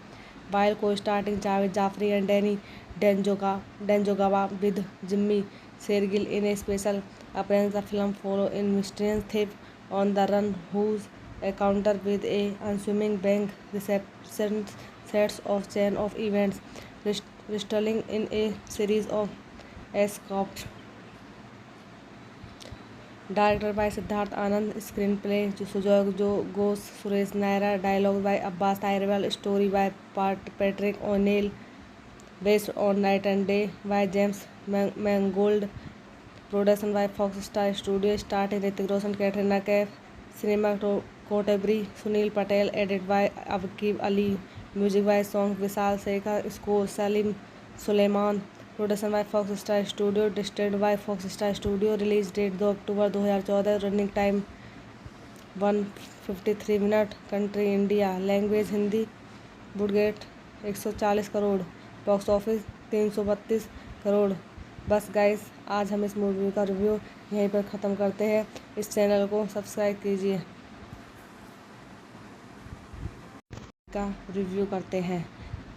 while co-starring Javed Jaffrey and Danny Djangogawa with Jimmy Shergill in a special appearance. The film follows a mysterious thief on the run whose encounter with a unassuming bank receptionist sets off chain of events, resulting in a series of escapes. Directed by Siddharth Anand, screenplay Sujoy Ghosh, Suresh Naira, dialogue by Abbas Tyrell, story by Patrick O'Neill, based on Night and Day by James Mangold, Production by Fox Star Studio, starring Hrithik Roshan, Katrina Kaif, cinematography Sunil Patel, edited by Aqib Ali, music by song Vishal Shekhar, score Salim Suleiman. Production by Fox Star Studio, distributed by Fox Star Studio, release date 2 October 2014, running time 153 minute, country India, language Hindi, budget 140 crore, box office 332 crore. बस guys, आज हम इस movie का review यहीं पर ख़त्म करते हैं। इस चैनल को सब्सक्राइब कीजिए। का रिव्यू करते हैं।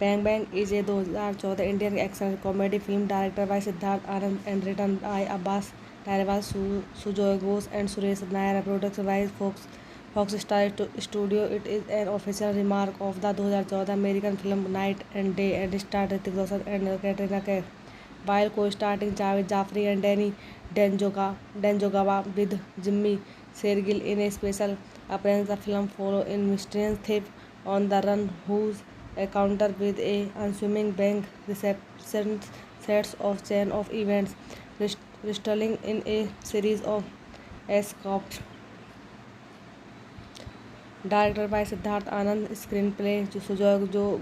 Bang bang is a 2014 Indian action comedy film director by Siddharth Anand and written by Abbas Tyrewala, Sujoy Ghosh and Suresh Nair, production by Fox Star studio. It is an official remark of the 2014 American film night and day and star Hrithik Roshan and Katrina Kaif, while co-starring Javed Jaffrey and Danny Djanjogaba with Jimmy Shergill in a special appearance. The film follows a mysterious thief on the run whose encounter with a unassuming bank receptionist sets off chain of events, resulting in a series of escapes. Directed by Siddharth Anand, screenplay Sujoy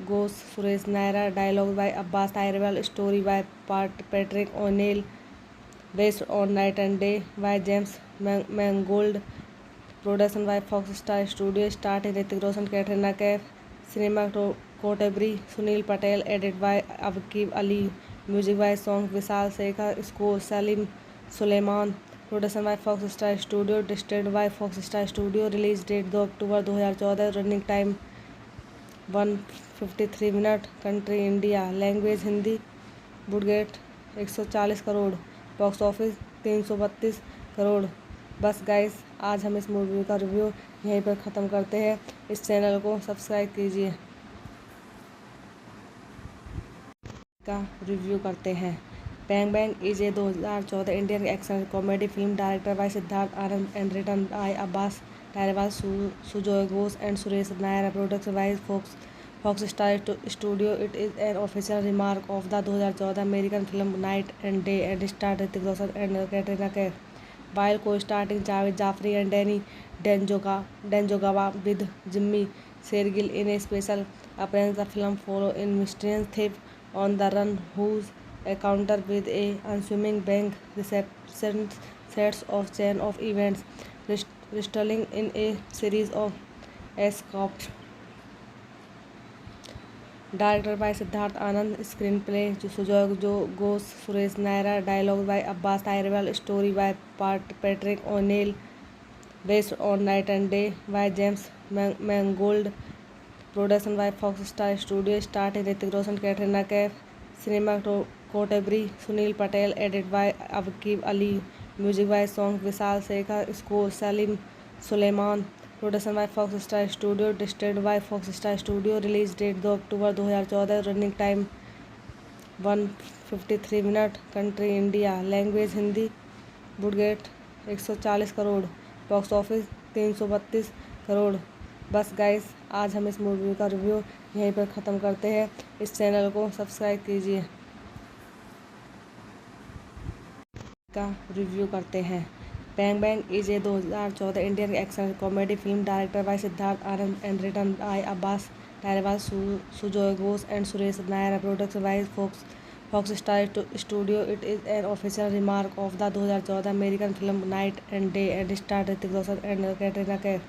Ghosh, Suresh Nair, dialogue by Abbas Tyrell, story by Patrick O'Neill, based on Night and Day by James Mangold, production by Fox Star Studio, starring Hrithik Roshan, Katrina Kaif, cinematography Sunil Patel, edited by Aqib Ali, music by song Vishal Shekhar, score Salim Suleiman. Production by Fox Star studio, distributed by Fox Star studio, release date 2 October 2014, running time 153 minute, country India, language Hindi, budget 140 crore, box office 332 crore. बस guys, आज हम इस movie का review यहीं पर ख़त्म करते हैं। इस चैनल को सब्सक्राइब कीजिए। का रिव्यू करते हैं। Bang bang is a 2014 Indian action comedy film director by Siddharth Anand and written by Abbas Tyrewala, Sujoy Ghosh and Suresh Nair, production by Fox Star studio. It is an official remark of the 2014 American film night and day and star Hrithik Roshan and Katrina Kaif, while co-starring Javed Jaffrey and Danny Djanjogaba with Jimmy Shergill in a special appearance. The film follows a mysterious thief on the run whose encounter with a unassuming bank receptionist sets off chain of events, resulting in a series of escapes. Directed by Siddharth Anand, screenplay Sujoy Ghosh, Suresh Nair, dialogue by Abbas Tyrell, story by Patrick O'Neill, based on Night and Day by James Mangold, production by Fox Star Studio, starring Hrithik Roshan, Katrina Kaif, cinematography Sunil Patel, edited by Aqib Ali, music by song Vishal Shekhar, score Salim Suleiman. Production by Fox Star studio, distributed by Fox Star studio, release date 2 October 2014, running time 153 minute, country India, language Hindi, budget 140 crore, box office 332 crore. बस guys, आज हम इस movie का review यहीं पर ख़त्म करते हैं। इस चैनल को सब्सक्राइब कीजिए। का रिव्यू करते हैं। Bang bang is a 2014 Indian action comedy film director by Siddharth Anand and written by Abbas Tyrewala, Sujoy Ghosh and Suresh Nair, production by Fox Star studio. It is an official remark of the 2014 American film night and day and star Hrithik Roshan and Katrina Kaif,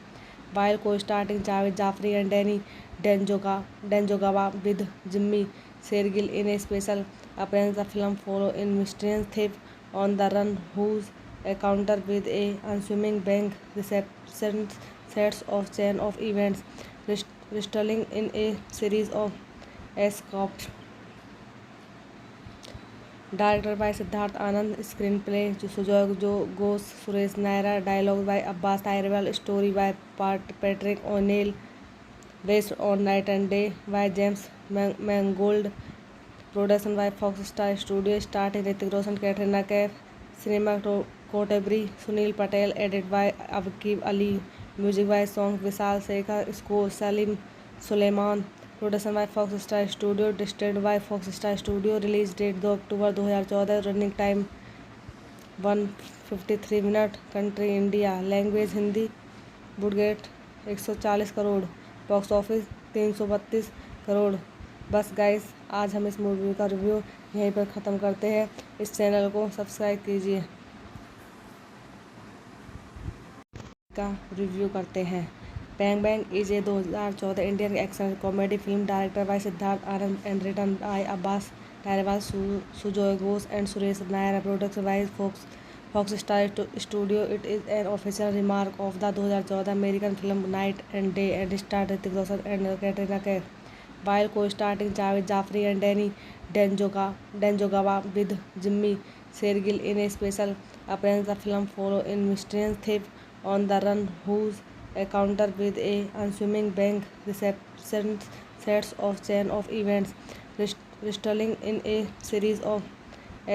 while co-starring Javed Jaffrey and Danny Djanjogaba with Jimmy Shergill in a special appearance. The film follows a mysterious thief on the run whose encounter with a unassuming bank receptionist sets off chain of events, resulting in a series of escapes. Directed by Siddharth Anand, screenplay Sujoy Ghosh, Suresh Nair, dialogue by Abbas Tyrell, story by Patrick O'Neill, based on Night and Day by James Mangold, production by Fox Star Studio, starring Hrithik Roshan, Katrina Kaif, cinematography Sunil Patel, edited by Aqib Ali, music by song Vishal Shekhar, score Salim Suleiman. Production by Fox Star studio, distributed by Fox Star studio, release date 2 October 2014, running time 153 minute. Country India, language Hindi. Budget 140 crore. Box office 332 crore. बस guys, आज हम इस movie का review यहीं पर ख़त्म करते हैं। इस चैनल को सब्सक्राइब कीजिए। का रिव्यू करते हैं। Bang bang is a 2014 Indian action comedy film director by Siddharth Anand and written by Abbas Tyrewala, Sujoy Ghosh and Suresh Nair, production by Fox Star studio. It is an official remark of the 2014 American film night and day and star Hrithik Roshan and Katrina Kaif, while co-starring Javed Jaffrey and Danny Dangogaba with Jimmy Shergill in a special appearance. The film follows a mysterious thief on the run whose encounter with a unassuming bank receptionist sets off chain of events, resulting in a series of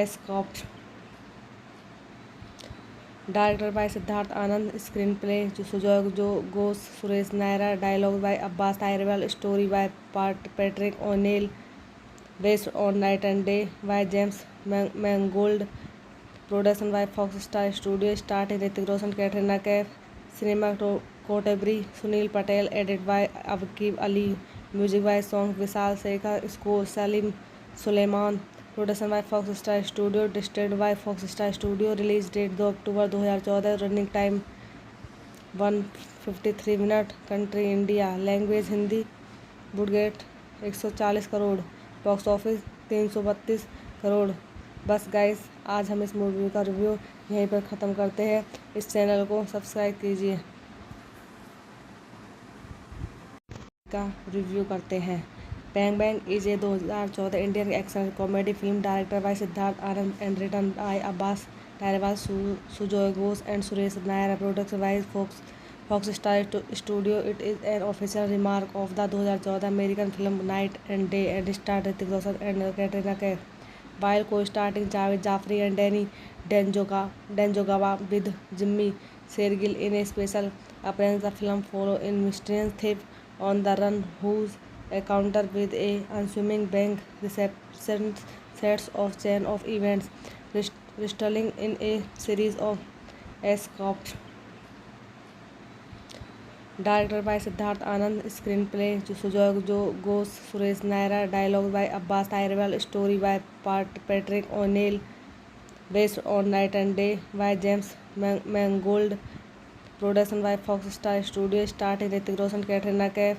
escapes. Directed by Siddharth Anand, screenplay Sujoy Ghosh, Suresh Nair, dialogue by Abbas Tyrell, story by Patrick O'Neill, based on Night and Day by James Mangold, production by Fox Star Studio, starring Hrithik Roshan, Katrina Kaif, cinematography Sunil Patel, edited by Aqib Ali, music by song Vishal Shekhar, score Salim Suleiman, production by Fox Star studio, distributed by Fox Star studio. Release date 2 October 2014। Running time 153 minute. Country India, language Hindi. Budget 140 crore. Box office 332 crore. बस guys, आज हम इस movie का review यहीं पर ख़त्म करते हैं। इस चैनल को सब्सक्राइब कीजिए। का रिव्यू करते हैं। Bang bang is a 2014 Indian action comedy film director by Siddharth Anand and written by Abbas Tyrewala, Sujoy Ghosh and Suresh Nair, production by Fox Star studio. It is an official remark of the 2014 American film night and day and star Hrithik Roshan and Katrina Kaif, while co-starring Javed Jaffrey and Danny Dangogaba with Jimmy Shergill in a special appearance. The film follows a mysterious thief on the run whose encounter with a unassuming bank receptionist sets off chain of events, resulting in a series of escapes. Directed by Siddharth Anand, screenplay Sujoy Ghosh, Suresh Nair, dialogue by Abbas Tyrell, story by Patrick O'Neill, based on Night and Day by James Mangold, production by Fox Star Studio, starring Hrithik Roshan, Katrina Kaif,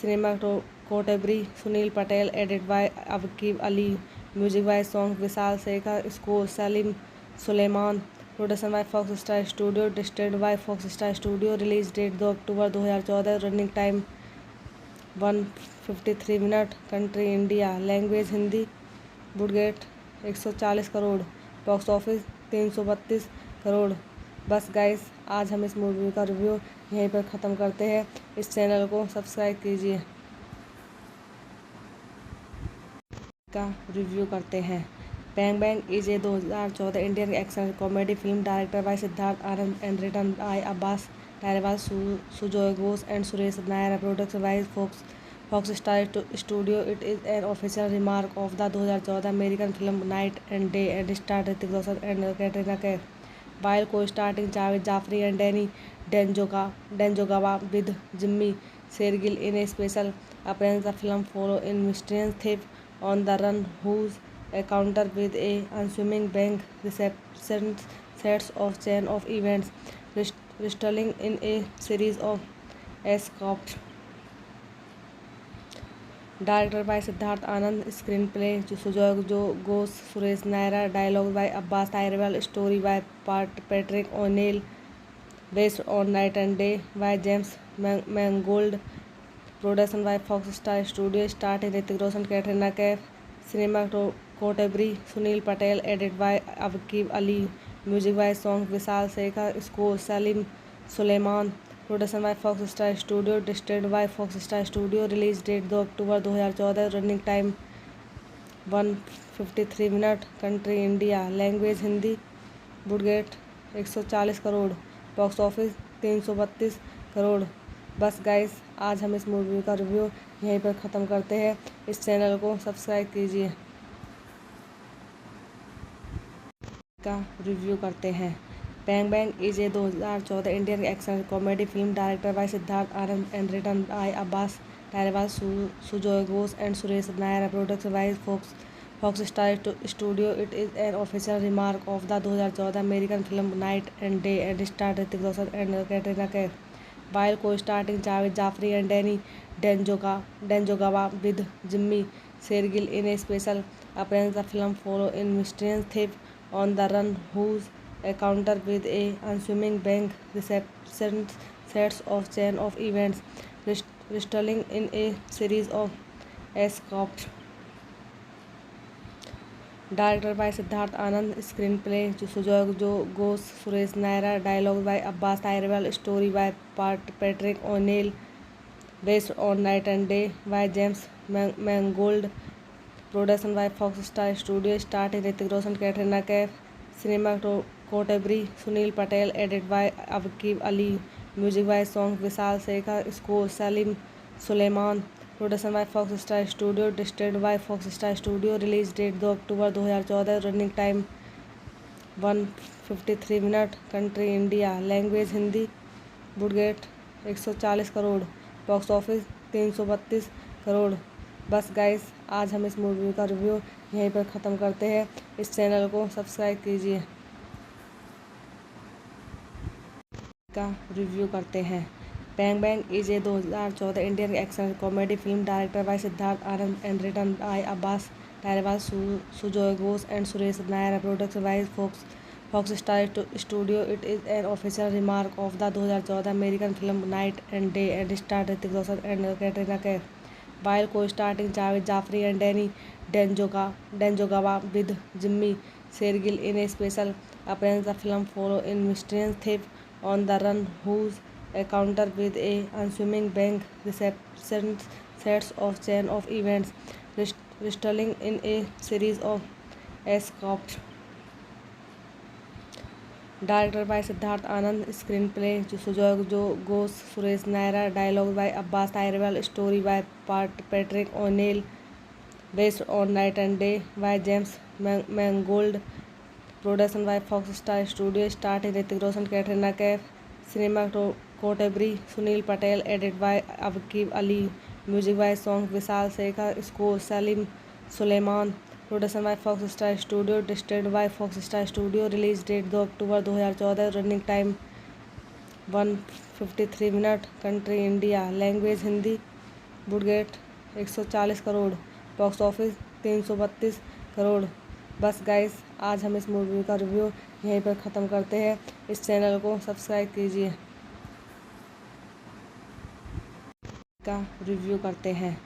cinematography Sunil Patel, edited by Aqib Ali, music by song Vishal Shekhar, score Salim Suleiman, production by Fox Star studio, distributed by Fox Star studio. Release date 2 October 2014। Running time 153 minute. Country India, language Hindi. Budget 140 crore. Box office 332 crore. बस guys, आज हम इस movie का review यहीं पर ख़त्म करते हैं। इस चैनल को सब्सक्राइब कीजिए। का रिव्यू करते हैं। Bang bang is a 2014 Indian action comedy film director by Siddharth Anand and written by Abbas Tyrewala, Sujoy Ghosh and Suresh Nair, production by Fox Star studio. It is an official remark of the 2014 American film night and day and star Hrithik Roshan and Katrina Kaif, while co-starring Javed Jaffrey and Danny Dangogaba with Jimmy Shergill in a special appearance. The film follows a mysterious thief on the run whose encounter with a unassuming bank receptionist sets off chain of events, resulting in a series of escapes. Directed by Siddharth Anand, screenplay Sujoy Ghosh, Suresh Nair, dialogue by Abbas Tyrell, story by Patrick O'Neill, based on Night and Day by James Mangold, production by Fox Star Studio, starring Hrithik Roshan, Katrina Kaif, cinematography Sunil Patel, edited by Aqib Ali, music by song Vishal Shekhar, score Salim Suleiman, production by Fox Star studio, distributed by Fox Star studio. Release date 2 October 2014। Running time 153 minute. Country India, language Hindi. Budget 140 crore. Box office 332 crore. बस guys, आज हम इस movie का review यहीं पर ख़त्म करते हैं। इस चैनल को सब्सक्राइब कीजिए। का रिव्यू करते हैं। Bang bang is a 2014 Indian action comedy film director by Siddharth Anand and written by Abbas Tyrewala, Sujoy Ghosh and Suresh Nair, production by Fox Star studio. It is an official remark of the 2014 American film night and day and star Hrithik Roshan and Katrina Kaif, while co-starring Javed Jaffri and Danny Denjogawa with Jimmy Shergill in a special appearance. The film follows a mysterious thief on the run whose encounter with a unassuming bank receptionist sets off chain of events, resulting in a series of escapes. Directed by Siddharth Anand, screenplay Sujoy Ghosh, Suresh Naira, dialogue by Abbas Tyrell, story by Patrick O'Neill, based on Night and Day by James Mangold, production by Fox Star Studio, starring Hrithik Roshan, Katrina Kaif, cinematography Sunil Patel, edited by Aqib Ali, music by song Vishal Shekhar, score Salim Suleiman, production by Fox Star studio, distributed by Fox Star studio. Release date 2 October 2014, running time 153 minute, country India, language Hindi, budget 140 crore, box office 332 crore. बस guys, आज हम इस movie का review यहीं पर ख़त्म करते हैं। इस चैनल को सब्सक्राइब कीजिए। का रिव्यू करते हैं। Bang bang is a 2014 Indian action comedy film director by Siddharth Anand and written by Abbas Tyrewala, Sujoy Ghosh and Suresh Nair, production by Fox Star studio. It is an official remark of the 2014 American film night and day and star Hrithik Roshan and Katrina Kaif, while co-starring Javed Jaffri and Danny Denjogawa with Jimmy Shergill in a special appearance. The film follows a mysterious thief on the run whose encounter with a unassuming bank receptionist sets off chain of events, resulting in a series of escapes. Directed by Siddharth Anand, screenplay Sujoy Ghosh, Suresh Naira, dialogue by Abbas Tyrell, story by Patrick O'Neill, based on Night and Day by James Mangold, production by Fox Star Studio, starring Hrithik Roshan, Katrina Kaif, cinematography Sunil Patel, edited by Aqib Ali, music by song Vishal Shekhar, score Salim Suleiman, production by Fox Star studio, distributed by Fox Star studio. Release date 2 October 2014, running time 153 minute, country India, language Hindi, budget 140 crore, box office 332 crore. बस guys, आज हम इस movie का review यहीं पर ख़त्म करते हैं। इस चैनल को सब्सक्राइब कीजिए। का रिव्यू करते हैं।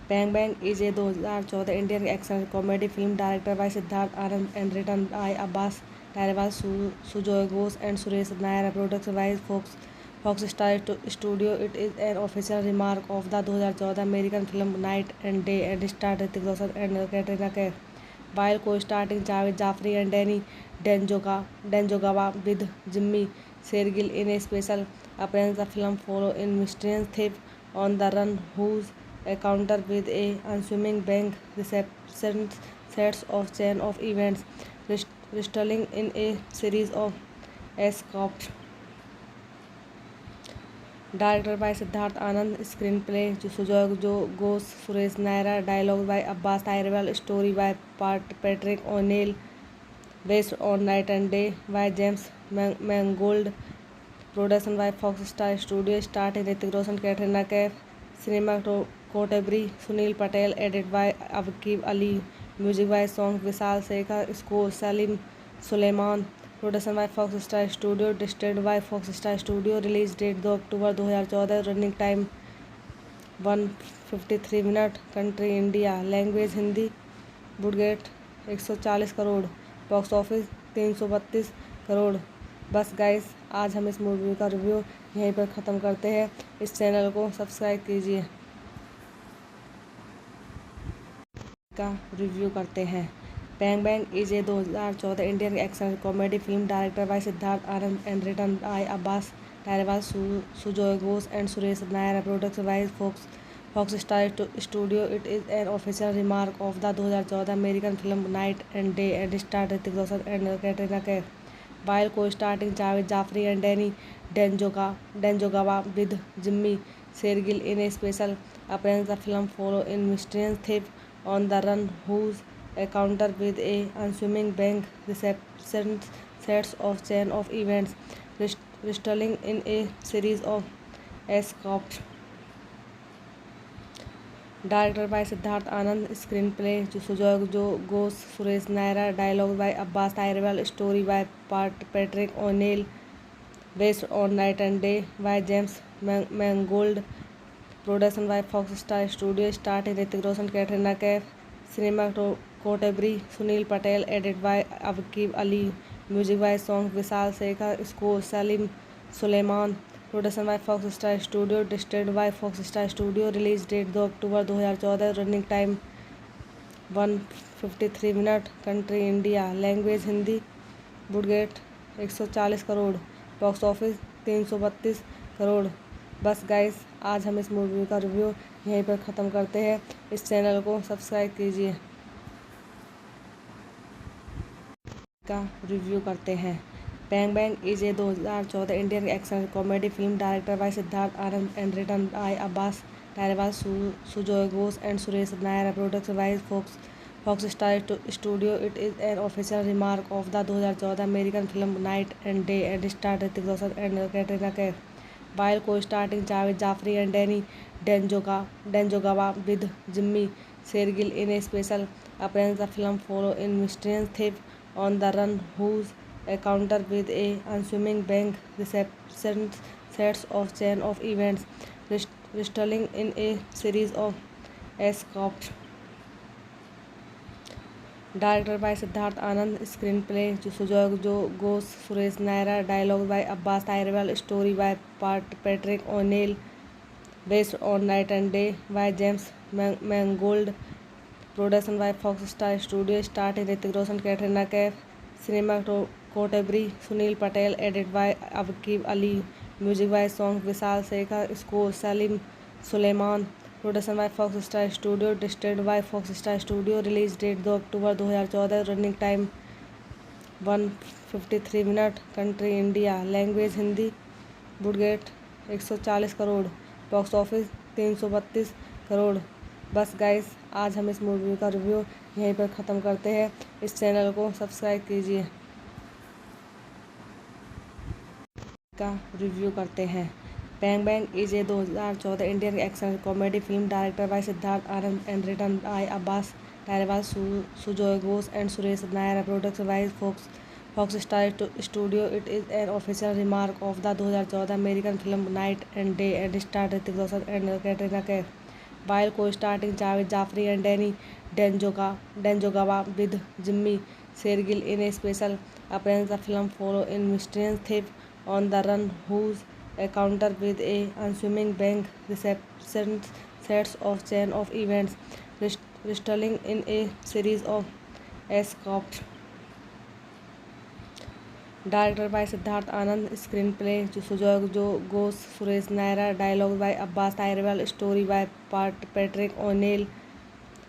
Bang bang is a 2014 Indian action comedy film director by Siddharth Anand and written by Abbas Tyrewala, Sujoy Ghosh and Suresh Nair, production by Fox Star studio. It is an official remark of the 2014 American film night and day and star Hrithik Roshan and Katrina Kaif, while co-starring Javed Jaffri and Danny Denjogawa with Jimmy Shergill in a special appearance. The film follows a mysterious thief on the run whose encounter with a unassuming bank receptionist sets off chain of events, resulting in a series of escapes. Directed by Siddharth Anand, screenplay Sujoy Ghosh, Suresh Naira, dialogue by Abbas Tyrell, story by Patrick O'Neill, based on Night and Day by James Mangold, production by Fox Star Studio, starring Hrithik Roshan, Katrina Kaif, cinematography Sunil Patel, edited by Aqib Ali, music by song Vishal Shekhar, score Salim Suleiman, production by Fox Star studio, distributed by Fox Star studio. Release date 2 October 2014, running time 153 minute, country India, language Hindi, budget 140 crore, box office 332 crore. बस guys, आज हम इस movie का review यहीं पर ख़त्म करते हैं। इस चैनल को सब्सक्राइब कीजिए। का रिव्यू करते हैं। Bang bang is a 2014 Indian action comedy film director by Siddharth Anand and written by Abbas Tyrewala, Sujoy Ghosh and Suresh Nair, production by Foxstar Studio. It is an official remark of the 2014 American film Night and Day and starred Hrithik Roshan and Katrina Kaif, while co-starring Javed Jaffri and Danny Danjogaba with Jimmy Shergill in a special appearance. The film follows a mysterious thief on the run whose encounter with a unassuming bank receptionist sets off chain of events, resulting in a series of escapes. Directed by Siddharth Anand, screenplay Sujoy Ghosh, Suresh Naira, dialogue by Abbas Tyrell, story by Patrick O'Neill, based on Night and Day by James Mangold, production by Foxstar Studio, starring Hrithik Roshan, Katrina Kaif, cinematography Sunil Patel, edited by Aqib Ali, music by songs Vishal Shekhar, score Salim Suleiman, production by Foxstar Studio, distributed by Foxstar Studio, release date 2 October 2014, running time 153 minute, country India, language Hindi, budget 140 crore, box office 332 crore. बस guys, आज हम इस movie का review यहीं पर ख़त्म करते हैं। इस चैनल को सब्सक्राइब कीजिए। का रिव्यू करते हैं। Bang bang is a 2014 Indian action comedy film director by Siddharth Anand and written by Abbas Tyrewala, Sujoy Ghosh and Suresh Nair, production by Foxstar Studio. It is an official remark of the 2014 American film Night and Day and starred Hrithik Roshan and Katrina Kaif, while co-starring Javed Jaffri and Danny Danjogaba with Jimmy Shergill in a special appearance. The film follows a mysterious thief on the run whose encounter with a unassuming bank receptionist sets off chain of events, resulting in a series of escapes. Directed by Siddharth Anand, screenplay Sujoy Ghosh, Suresh Naira, dialogue by Abbas Tyrell, story by Patrick O'Neill, based on Night and Day by James Mangold, production by Foxstar Studio, starring Hrithik Roshan, Katrina Kaif, cinematography Sunil Patel, edited by Aqib Ali, music by songs Vishal Shekhar, score Salim Suleiman, production by Foxstar Studio, distributed by Foxstar Studio, release date 2 October 2014, running time 153 minute, country India, language Hindi, budget 140 crore, box office 332 crore. बस guys, आज हम इस movie का review यहीं पर ख़त्म करते हैं। इस चैनल को सब्सक्राइब कीजिए। का रिव्यू करते हैं। Bang bang is a 2014 Indian action comedy film director by Siddharth Anand and written by Abbas Tyrewala, Sujoy Ghosh and Suresh Nair, production by Foxstar Studio. It is an official remark of the 2014 American film Night and Day and starred Hrithik Roshan and Katrina Kaif, while co-starring Javed Jaffri and Danny Danjogaba with Jimmy Shergill in a special appearance. The film follows a mysterious thief on the run whose encounter with a unassuming bank receptionist sets off chain of events, resulting in a series of escapes. Directed by Siddharth Anand, screenplay Sujoy Ghosh, Suresh Naira, dialogue by Abbas Tyrell, story by Patrick O'Neill,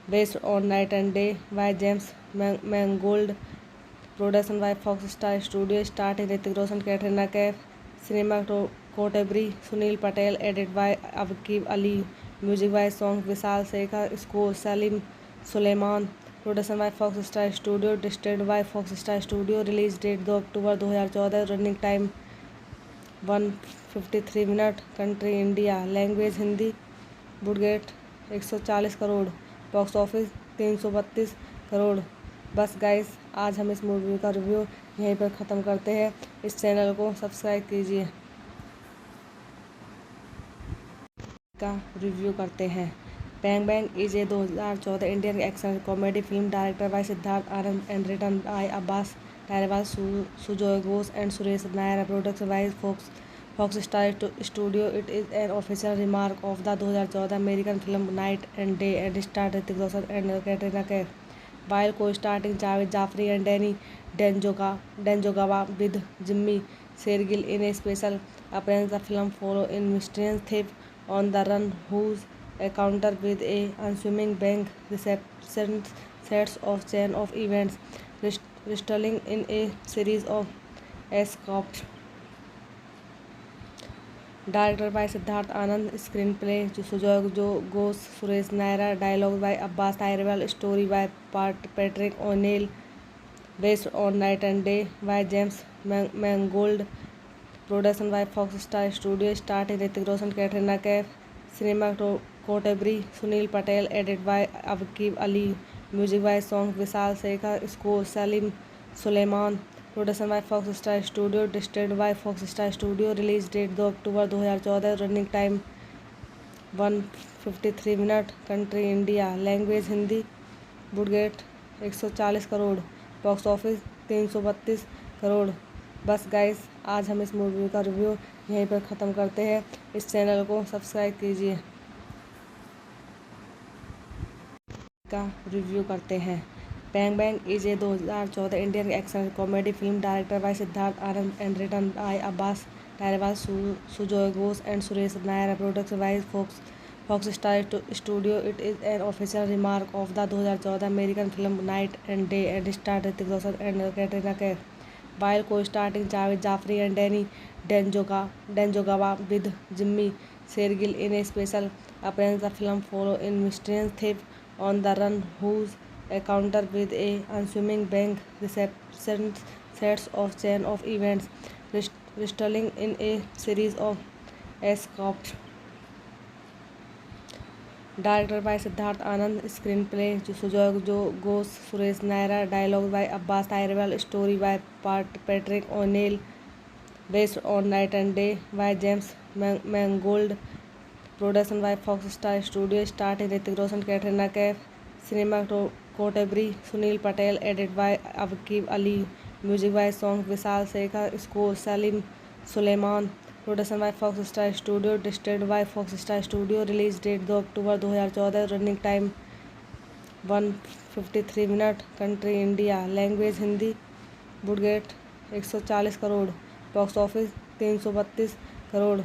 based on Night and Day by James Mangold, production by Foxstar Studio, starring Hrithik Roshan, Katrina Kaif, cinematography Sunil Patel, edited by Aqib Ali, music by songs Vishal Shekhar, score Salim Suleiman, production by Foxstar Studio, distributed by Foxstar Studio, release date 2 October 2014, running time 153 minute, country India, language Hindi, budget 140 crore, box office 332 crore. बस guys, आज हम इस movie का review यहीं पर ख़त्म करते हैं। इस चैनल को सब्सक्राइब कीजिए। का रिव्यू करते हैं। Bang bang is a 2014 Indian action comedy film director by Siddharth Anand and written by Abbas Tyrewala, Sujoy Ghosh and Suresh Nair, production by Foxstar Studio. It is an official remark of the 2014 American film Night and Day and starred Hrithik Roshan and Katrina Kaif, while co-starring Javed Jaffri and Danny Danjogaba with Jimmy Shergill in a special appearance. The film follows a mysterious thief on the run whose encounter with a unassuming bank reception sets of chain of events, resulting in a series of escapes. Directed by Siddharth Anand, screenplay Sujoy Ghosh, Suresh Naira, dialogue by Abbas Tyrell, story by Patrick O'Neill, based on Night and Day by James Mangold, production by Fox Star Studio, starring Hrithik Roshan, Katrina Kaif, cinematography Sunil Patel, edited by Aqib Ali, music by songs Vishal Shekhar, score Salim Suleiman, production by Fox Star Studio, distributed by Fox Star Studio, release date 2 October 2014, running time 153 minute, country India, language Hindi, budget 140 crore, box office 332 crore. बस guys, आज हम इस movie का review यहीं पर ख़त्म करते हैं। इस चैनल को सब्सक्राइब कीजिए। का रिव्यू करते हैं। Bang bang is a 2014 Indian action comedy film director by Siddharth Anand and written by Abbas Tyrewala, Sujoy Ghosh and Suresh Nair, production by Fox Star Studio. It is an official remark of the 2014 American film Night and Day and starred Hrithik Roshan and Katrina Kaif, while co-starring Javed Jaffri and Danny Danjogaba with Jimmy Shergill in a special appearance. The film follows a mysterious thief on the run whose encounter with a unassuming bank reception sets of chain of events, resulting in a series of escapes. Directed by Siddharth Anand, screenplay Sujoy Ghosh, Suresh Naira, dialogue by Abbas Tyrell, story by Patrick O'Neill, based on Night and Day by James Mangold, production by Fox Star Studio, starring Hrithik Roshan, Katrina Kaif, cinematography Sunil Patel, edited by Aqib Ali, music by songs Vishal Shekhar, score Salim Suleiman, production by Fox Star Studio, distributed by Fox Star Studio, release date 2 October 2014, running time 153 minute, country India, language Hindi, budget 140 crore, box office 332 crore.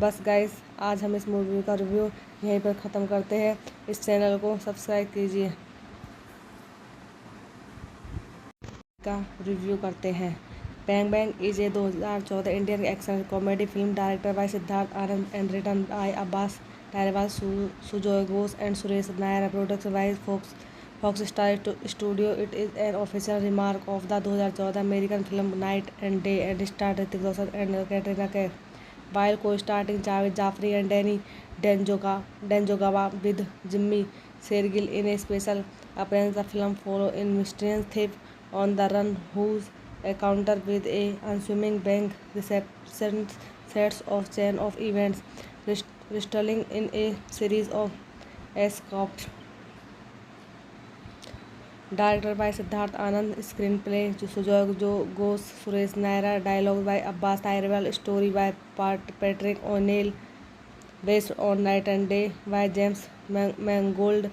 बस guys, आज हम इस movie का review यहीं पर ख़त्म करते हैं। इस चैनल को सब्सक्राइब कीजिए। का रिव्यू करते हैं। Bang bang is a 2014 Indian action comedy film director by Siddharth Anand and written by Abbas Tyrewala, Sujoy Ghosh and Suresh Nair, production by Fox Star Studio. It is an official remark of the 2014 American film Night and Day and starred Hrithik Roshan and Katrina Kaif, while co-starring Javed Jaffri and Danny Danjogaba with Jimmy Shergill in a special appearance. The film follows a mysterious thief on the run whose encounter with a unassuming bank reception sets of chain of events, resulting in a series of escapes. Directed by Siddharth Anand, screenplay Sujoy Ghosh, Suresh Naira, dialogue by Abbas Tyrell, story by Patrick O'Neill, based on Night and Day by James Mangold,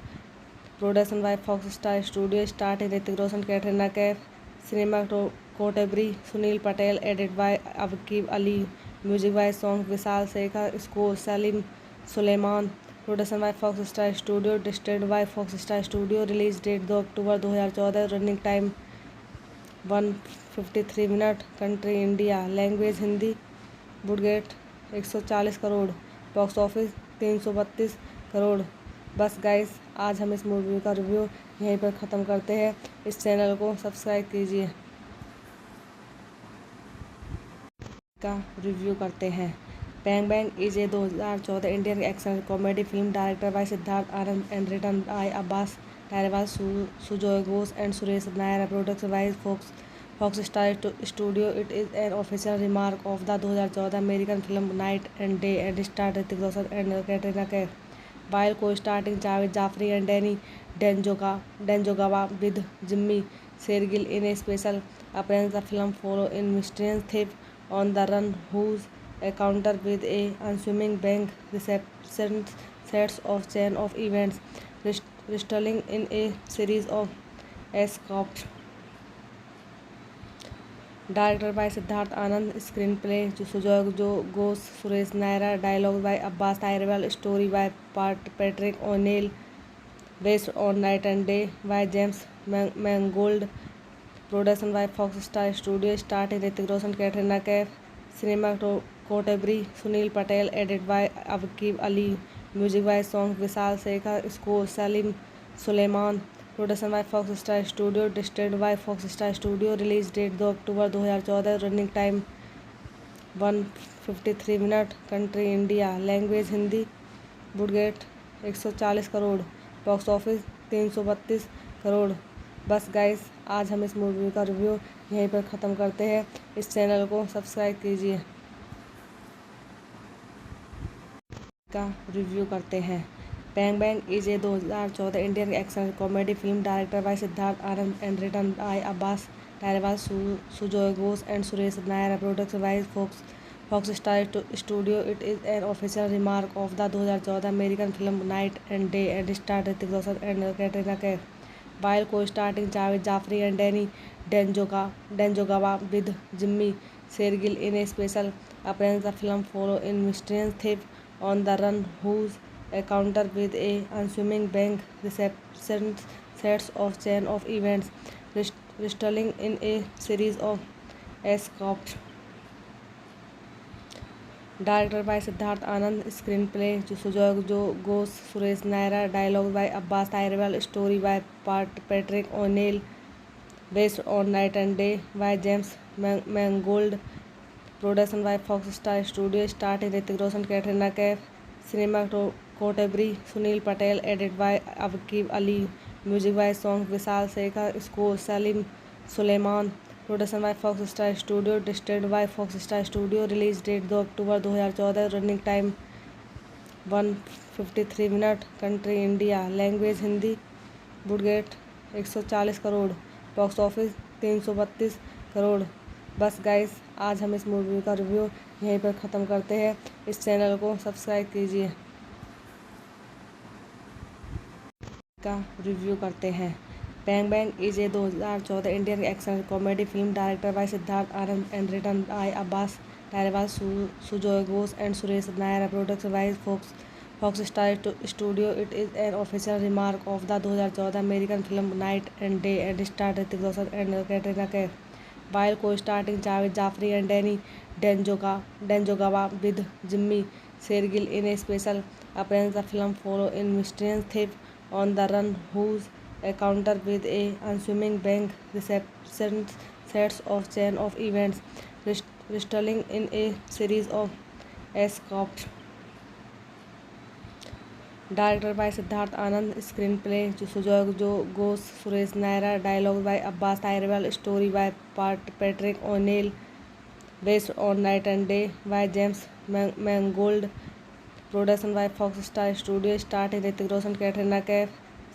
production by Fox Star Studio, starring Hrithik Roshan, Katrina Kaif, cinematography Sunil Patel, edited by Aqib Ali, music by songs Vishal Shekhar, score Salim Suleiman, production by Fox Star Studio, distributed by Fox Star Studio, release date 2 October 2014, running time 153 minute, country India, language Hindi, budget 140 crore, box office 332 crore. बस guys, आज हम इस movie का review यहीं पर ख़त्म करते हैं। इस चैनल को सब्सक्राइब कीजिए। का रिव्यू करते हैं। Bang bang is a 2014 Indian action comedy film director by Siddharth Anand and written by Abbas Tyrewala, Sujoy Ghosh and Suresh Nair, production by Fox Star Studio. It is an official remark of the 2014 American film Night and Day and starred Hrithik Roshan and Katrina Kaif, while co-starring Javed Jaffri and Danny Danjogaba with Jimmy Shergill in a special appearance. The film follows a mysterious thief on the run whose encounter with a unassuming bank reception sets of chain of events, resulting in a series of escapes. Directed by Siddharth Anand, screenplay Sujoy Ghosh, Suresh Naira, dialogue by Abbas Tyrewal, story by Patrick O'Neill, based on Night and Day by James Mangold, production by Fox Star Studio, starring Hrithik Roshan, Katrina Kaif, cinematography Sunil Patel, edited by Aqib Ali, music by song Vishal Shekhar, score Salim Suleiman, production by Fox Star Studio, distributed by Fox Star Studio, release date 2 October 2014, running time 153 minute, country India, language Hindi, budget 140 crore, box office 332 crore. बस guys, आज हम इस movie का review यहीं पर ख़त्म करते हैं। इस चैनल को सब्सक्राइब कीजिए। का रिव्यू करते हैं। Bang bang is a 2014 Indian action comedy film director by Siddharth Anand and written by Abbas Tyrewala, Sujoy Ghosh and Suresh Nair, production by Fox Star studio. It is an official remark of the 2014 American film night and day and star Hrithik Roshan and Katrina Kaif, while co-starring Javed Jaffrey and Danny Djangogawa with Jimmy Shergill in a special appearance. The film follows a mysterious thief on the run whose encounter with a unassuming bank receptionist sets off chain of events, resulting in a series of escapes. Directed by Siddharth Anand, screenplay Sujoy Ghosh, Suresh Naira, dialogue by Abbas Tyrewal, story by Patrick O'Neill, based on Night and Day by James Mangold, production by Fox Star Studio, starring Hrithik Roshan, Katrina Kaif, cinematography Sunil Patel, edited by Aqib Ali, music by song Vishal Shekhar, score Salim Suleiman, production by Fox Star studio, distributed by Fox Star studio, release date 2 October 2014, running time 153 minute, country India, language Hindi, budget 140 crore, box office 332 crore. बस guys, आज हम इस movie का review यहीं पर ख़त्म करते हैं। इस चैनल को सब्सक्राइब कीजिए। का रिव्यू करते हैं। Bang bang is a 2014 Indian action comedy film director by Siddharth Anand and written by Abbas Tyrewala, Sujoy Ghosh and Suresh Nair, production by Fox Star studio. It is an official remark of the 2014 American film night and day and star Hrithik Roshan and Katrina Kaif, while co-starring Javed Jaffrey and Danny Djangogawa with Jimmy Shergill in a special appearance. The film follows a mysterious thief on the run whose encounter with a unassuming bank receptionist sets off chain of events, resulting in a series of escapes. Directed by Siddharth Anand, screenplay Sujoy Ghosh, Suresh Naira, dialogue by Abbas Tyrewal, story by Patrick O'Neill, based on Night and Day by James Mangold, production by Fox Star Studio, starring Hrithik Roshan, Katrina Kaif,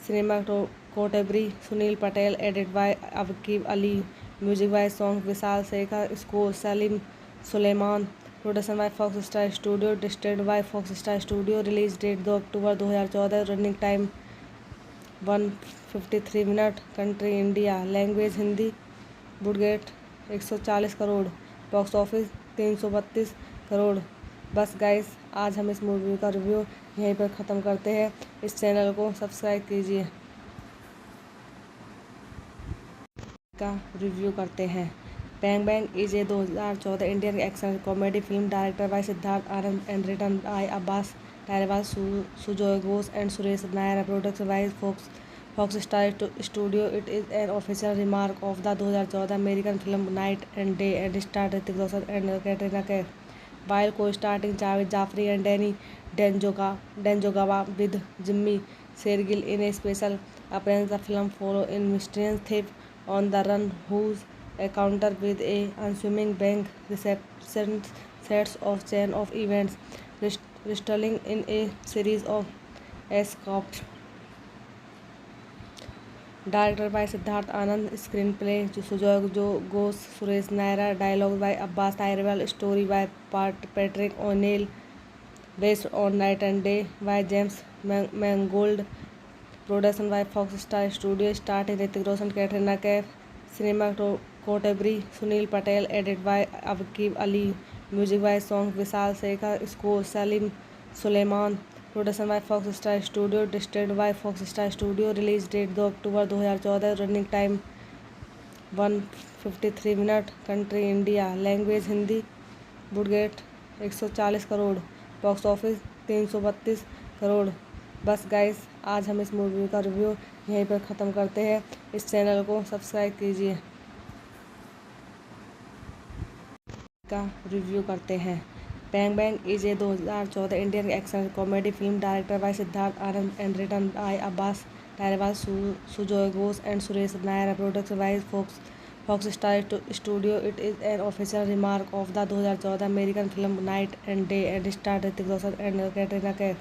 cinematography Sunil Patel, edited by Aqib Ali, music by song Vishal Shekhar, score Salim Suleiman, production by Fox Star studio, distributed by Fox Star studio, release date 2 October 2014, running time 153 minute, country India, language Hindi, budget 140 crore, box office 332 crore. बस guys, आज हम इस movie का review यहीं पर ख़त्म करते हैं। इस चैनल को सब्सक्राइब कीजिए। का रिव्यू करते हैं। Bang bang is a 2014 Indian action comedy film director by Siddharth Anand and written by Abbas Tyrewala, Sujoy Ghosh and Suresh Nair, production by Fox Star studio. It is an official remark of the 2014 American film night and day and star Hrithik Roshan and Katrina Kaif, while co-starring Javed Jaffrey and Danny Djangogawa with Jimmy Shergill in a special appearance. The film follows a mysterious thief on the run whose encounter with a unassuming bank receptionist sets off chain of events, resulting in a series of escapes. Directed by Siddharth Anand, screenplay Sujoy Ghosh, Suresh Naira, dialogue by Abbas Tyrewal, story by Patrick O'Neill, based on Night and Day by James Mangold, production by Fox Star Studio, starring Hrithik Roshan, Katrina Kaif, cinematography Sunil Patel, edit by Abkib Ali, music by song Vishal Sekhar, score Salim Suleiman, production by Fox Star Studio, distributed by Fox Star Studio, release date 2 October 2014, running time 153 minute, country India, language Hindi, budget 140 crore, box office 332 crore. बस guys, आज हम इस movie का review यहीं पर ख़त्म करते हैं। इस चैनल को सब्सक्राइब कीजिए। का रिव्यू करते हैं। Bang bang is a 2014 Indian action comedy film director by Siddharth Anand and written by Abbas director Sujoy Ghosh and Suresh Nair, production by Fox Star studio. It is an official remark of the 2014 American film night and day and star Hrithik Roshan and Katrina Kaif,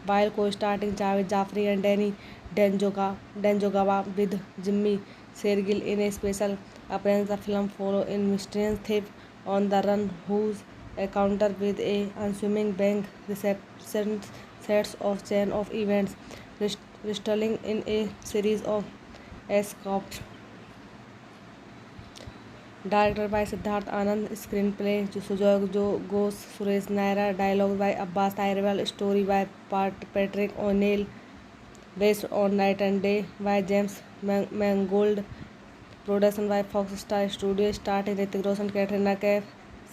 while co-starring Javed Jaffri and Danny Djanjogava with Jimmy Shergill in a special appearance. The film follows a mysterious thief on the run whose encounter with a unassuming bank receptionist sets off chain of events, resulting in a series of escapes. Directed by Siddharth Anand, screenplay Sujoy Ghosh, Suresh Nair, dialogue by Abbas Tyrell, story by Patrick O'Neill, based on Night and Day by James Mangold, production by Fox Star Studio, starring Hrithik Roshan, Katrina Kaif,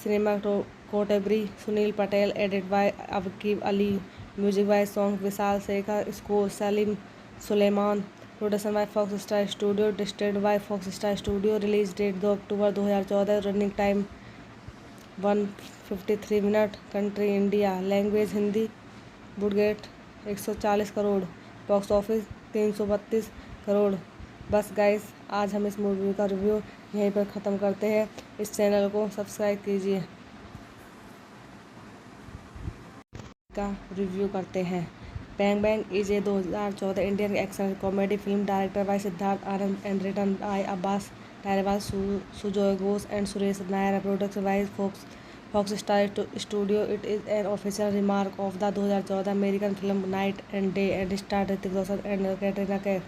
cinematography Sunil Patel, edit by Abkib Ali, music by song Vishal Sekhar, score Salim Suleiman, production by Fox Star studio, distributed by Fox Star studio, release date 2 October 2014, running time 153 minute, country India, language Hindi, budget 140 crore, box office 332 crore. बस guys, आज हम इस movie का review यहीं पर ख़त्म करते हैं। इस चैनल को सब्सक्राइब कीजिए। का रिव्यू करते हैं। Bang bang is a 2014 Indian action comedy film director by Siddharth Anand and written by Abbas director Sujoy Ghosh and Suresh Nair, production by Fox Star studio. It is an official remark of the 2014 American film night and day and star Hrithik Roshan and Katrina Kaif,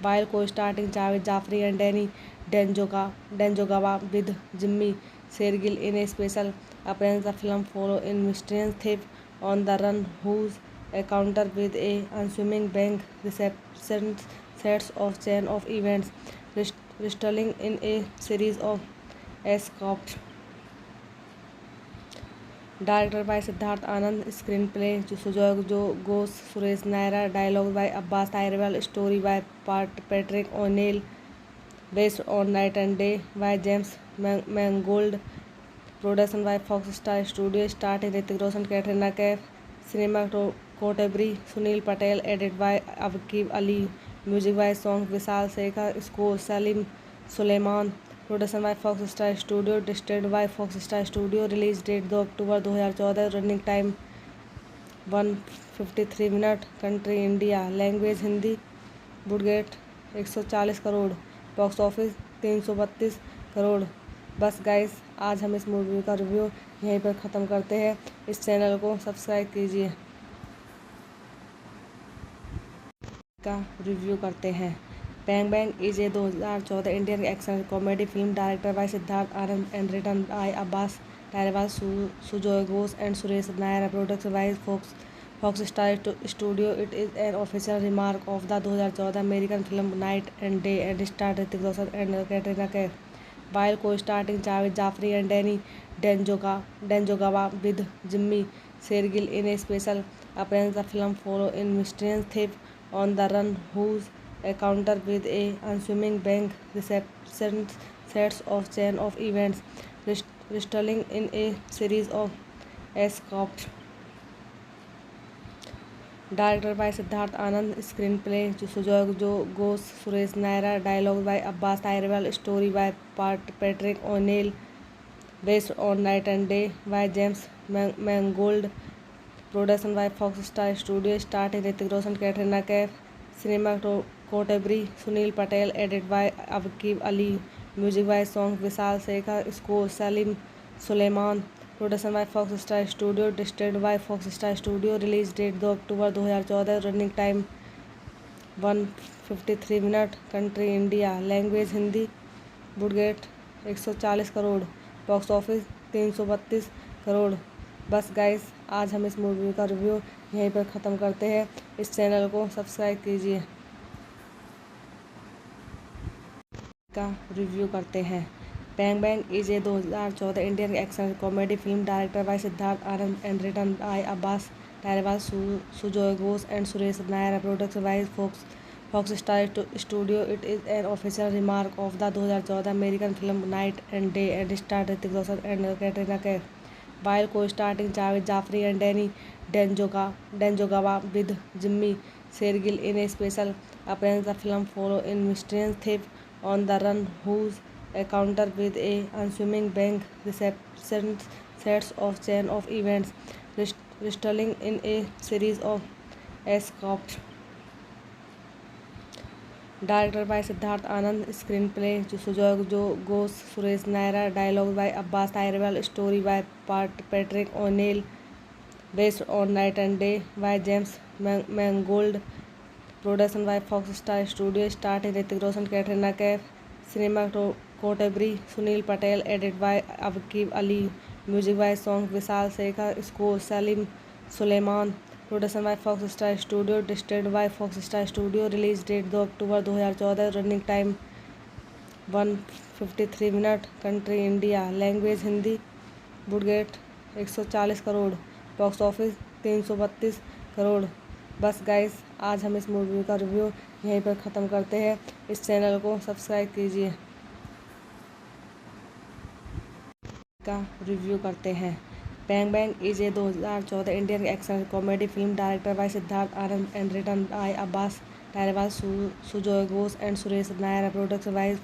while co-starring Javed Jaffri and Danny Djanjogava with Jimmy Shergill in a special appearance. The film follows a mysterious thief on the run whose encounter with a unassuming bank receptionist sets off chain of events, resulting in a series of escapes. Directed by Siddharth Anand, screenplay Sujoy Ghosh, Suresh Nair, dialogue by Abbas Tyrell, story by Patrick O'Neill, based on Night and Day by James Mangold, production by Fox Star Studio, starring Hrithik Roshan, Katrina Kaif, cinematography Sunil Patel, edit by Abkib Ali, music by song Vishal Sekhar, score Salim Suleiman, production by Fox Star studio, distributed by Fox Star studio, release date 2 October 2014, running time 153 minute, country India, language Hindi, budget 140 crore, box office 332 crore. बस guys, आज हम इस movie का review यहीं पर ख़त्म करते हैं। इस चैनल को सब्सक्राइब कीजिए। का रिव्यू करते हैं। Bang bang is a 2014 Indian action comedy film director by Siddharth Anand and written by Abbas director Sujoy Ghosh and Suresh Nair, production by Fox Star studio. It is an official remark of the 2014 American film night and day and star Hrithik Roshan and Katrina Kaif, while co-starring Javed Jaffri and Danny Djanjogava with Jimmy Shergill in a special appearance. The film follows a mysterious thief on the run whose encounter with a unassuming bank receptionist sets off chain of events, resulting in a series of escapes. Directed by Siddharth Anand, screenplay Sujoy Ghosh, Suresh Nair, dialogue by Abbas Tyrell, story by Patrick O'Neill, based on Night and Day by James Mangold, production by Fox Star Studio, starring Hrithik Roshan, Katrina Kaif, cinematography Sunil Patel, edit by Abkib Ali, music by song Vishal Sekhar, score Salim Suleiman, production by Fox Star studio, distributed by Fox Star studio, release date 2 October 2014, running time 153 minute, country India, language Hindi, budget 140 crore, box office 332 crore. बस guys, आज हम इस movie का review यहीं पर ख़त्म करते हैं। इस चैनल को सब्सक्राइब कीजिए। का रिव्यू करते हैं। Bang bang is a 2014 Indian action comedy film director by Siddharth Anand and written by Abbas Tyrewala, Sujoy Ghosh and Suresh Nair, production by Fox Star studio. It is an official remark of the 2014 American film night and day and star Hrithik Roshan and Katrina Kaif, while co-starring Javed Jaffri and Danny Denjogawa with Jimmy Shergill in a special appearance. The film follows a mysterious thief on the run whose encounter with a unassuming bank receptionist sets off chain of events, resulting in a series of escapes. Directed by Siddharth Anand, screenplay Sujoy Ghosh, Suresh Nair, dialogue by Abbas Tyrell, story by Patrick O'Neill, based on Night and Day by James Mangold, production by Fox Star Studio, starring Hrithik Roshan, Katrina Kaif, cinematography Sunil Patel, edited by Aqib Ali, music by song Vishal Shekhar, score Salim Suleiman, production by Fox Star studio, distributed by Fox Star studio. Release date 2 October 2014, running time 153 minute, country India, language Hindi. Budget 140 crore, box office 332 crore. बस guys, आज हम इस movie का review यहीं पर ख़त्म करते हैं। इस चैनल को सब्सक्राइब कीजिए। का रिव्यू करते हैं। Bang bang is a 2014 Indian action comedy film director by Siddharth Anand and written by Abbas Tyrewala, Sujoy Ghosh and Suresh Nair, production by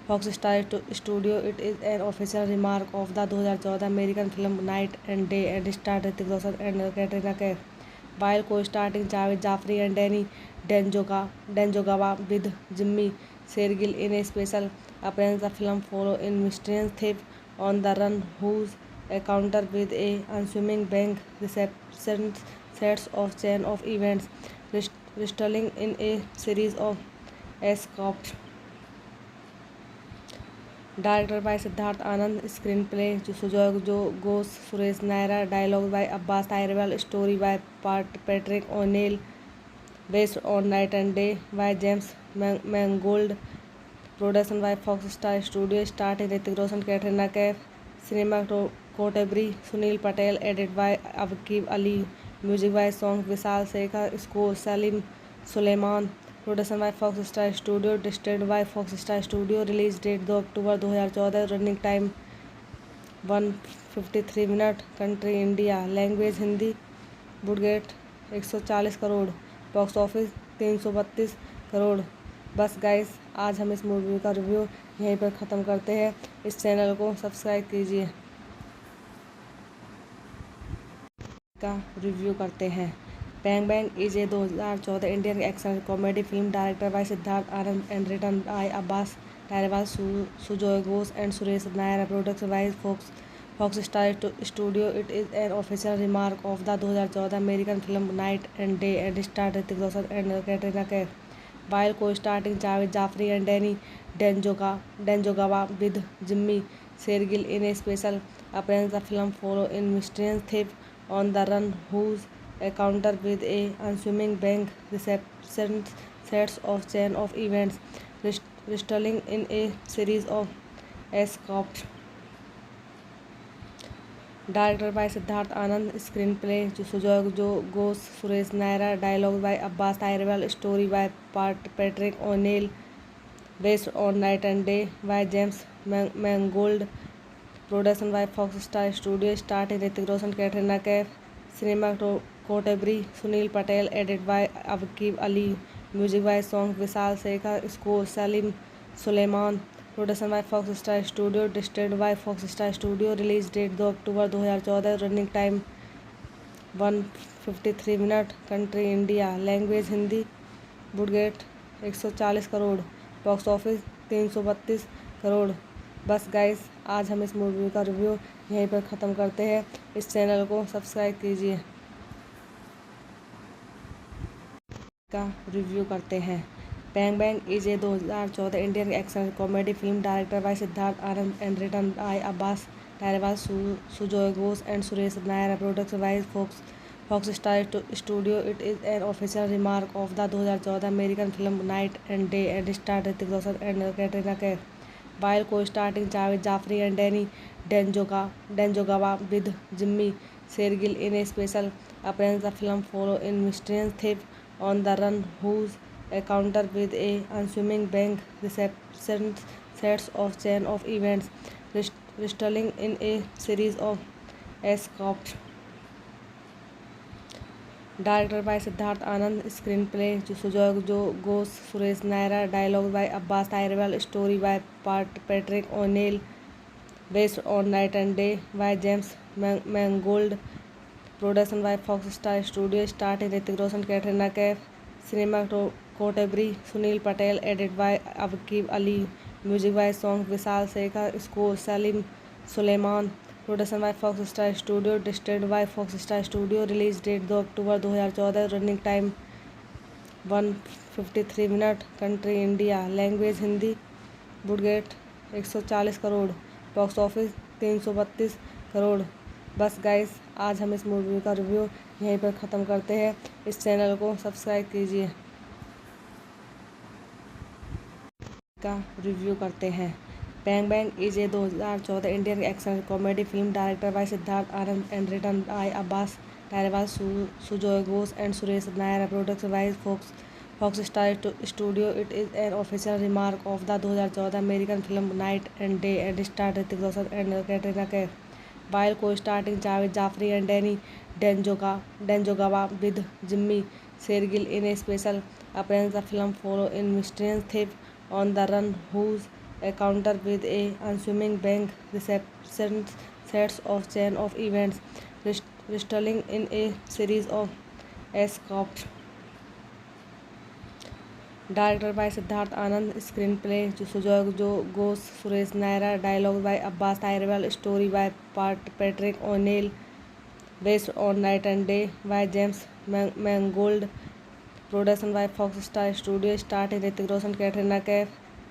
Fox Star studio. It is an official remark of the 2014 American film night and day and star Hrithik Roshan and Katrina Kaif, while co-starring Javed Jaffri and Danny Denjogawa with Jimmy Shergill in a special appearance. The film follows a mysterious thief on the run whose encounter with a unassuming bank receptionist sets off chain of events, resulting in a series of escapes. Directed by Siddharth Anand, screenplay Sujoy Ghosh, Suresh Nair, dialogue by Abbas Tyrell, story by Patrick O'Neill, based on Night and Day by James Mangold, production by Fox Star Studio, starring Hrithik Roshan, Katrina Kaif, cinematography Sunil Patel, edited by Aqib Ali, music by song Vishal Shekhar, score Salim Suleiman, production by Fox Star studio, distributed by Fox Star studio. Release date 2 October 2014, running time 153 minute, country India, language Hindi. Budget 140 crore, box office 332 crore. बस guys, आज हम इस movie का review यहीं पर ख़त्म करते हैं। इस चैनल को सब्सक्राइब कीजिए। का रिव्यू करते हैं। Bang bang is a 2014 Indian action comedy film director by Siddharth Anand and written by Abbas Tyrewala, Sujoy Ghosh and Suresh Nair, production by Fox Star studio. It is an official remark of the 2014 American film night and day and star Hrithik Roshan and Katrina Kaif, while co-starring Javed Jaffri and Danny Denjogawa with Jimmy Shergill in a special appearance. The film follows a mysterious thief on the run whose encounter with a unassuming bank receptionist sets off chain of events, resulting in a series of escapes. Directed by Siddharth Anand, screenplay Sujoy Ghosh, Suresh Nair, dialogue by Abbas Tyrell, story by Patrick O'Neill, based on Night and Day by James Mangold, production by Fox Star Studio, starring Hrithik Roshan, Katrina Kaif, cinematography Sunil Patel, edited by Aqib Ali, music by song Vishal Shekhar, score Salim Suleiman, production by Fox Star studio, distributed by Fox Star studio. Release date 2 October 2014, running time 153 minute, country India, language Hindi. Budget 140 crore, box office 332 crore. बस guys, आज हम इस movie का review यहीं पर ख़त्म करते हैं। इस चैनल को सब्सक्राइब कीजिए। का रिव्यू करते हैं। Bang Bang is a 2014 Indian action comedy film directed by Siddharth Anand and written by Abbas Tyrwal, Sujoy Ghosh and Suresh Nair. Production by Fox Star Studio. It is an official remark of the 2014 American film Night and Day and starred Hrithik Roshan and Katrina Kaif, while co-starring Javed Jaffri and Danny Danjogawa with Jimmy Shergill in a special appearance. The film follows a mysterious thief on the run whose encounter with a unassuming bank receptionist sets off chain of events, resulting in a series of escapes. Directed by Siddharth Anand, screenplay Sujoy Ghosh, Suresh Nair, dialogue by Abbas Tyrwal, story by Patrick O'Neill, based on Night and Day by James Mangold. Production by Fox Star Studio, starring Hrithik Roshan, Katrina Kaif. Cinematography Sunil Patel, edit by Aqib Ali, music by songs Vishal Shekhar, score Salim Suleiman. Production by Fox Star Studio, distributed by Fox Star Studio. Release date 2 October 2014. Running time 153 minute. Country India. Language Hindi. budget 140 crore. Box office 332 crore. बस guys, आज हम इस movie का review यहीं पर ख़त्म करते हैं. इस चैनल को सब्सक्राइब कीजिए. का रिव्यू करते हैं. Bang Bang is a 2014 Indian action comedy film directed by Siddharth Anand and written by Abbas Tyrwal, Sujoy Ghosh and Suresh Nair. Production by Fox Star Studio. It is an official remark of the 2014 American film Night and Day and starred Hrithik Roshan and Katrina Kaif, while co-starring Javed Jaffri and Danny Danjogawa with Jimmy Shergill in a special appearance. The film follows a mysterious thief on the run whose encounter with a unassuming bank receptionist sets off chain of events, resulting in a series of escapes. Directed by Siddharth Anand, screenplay Sujoy Ghosh, Suresh Nair, dialogue by Abbas Tyrwal, story by Patrick O'Neill, based on Night and Day by James Mangold. Production by Fox Star Studio, starring Hrithik Roshan, Katrina Kaif.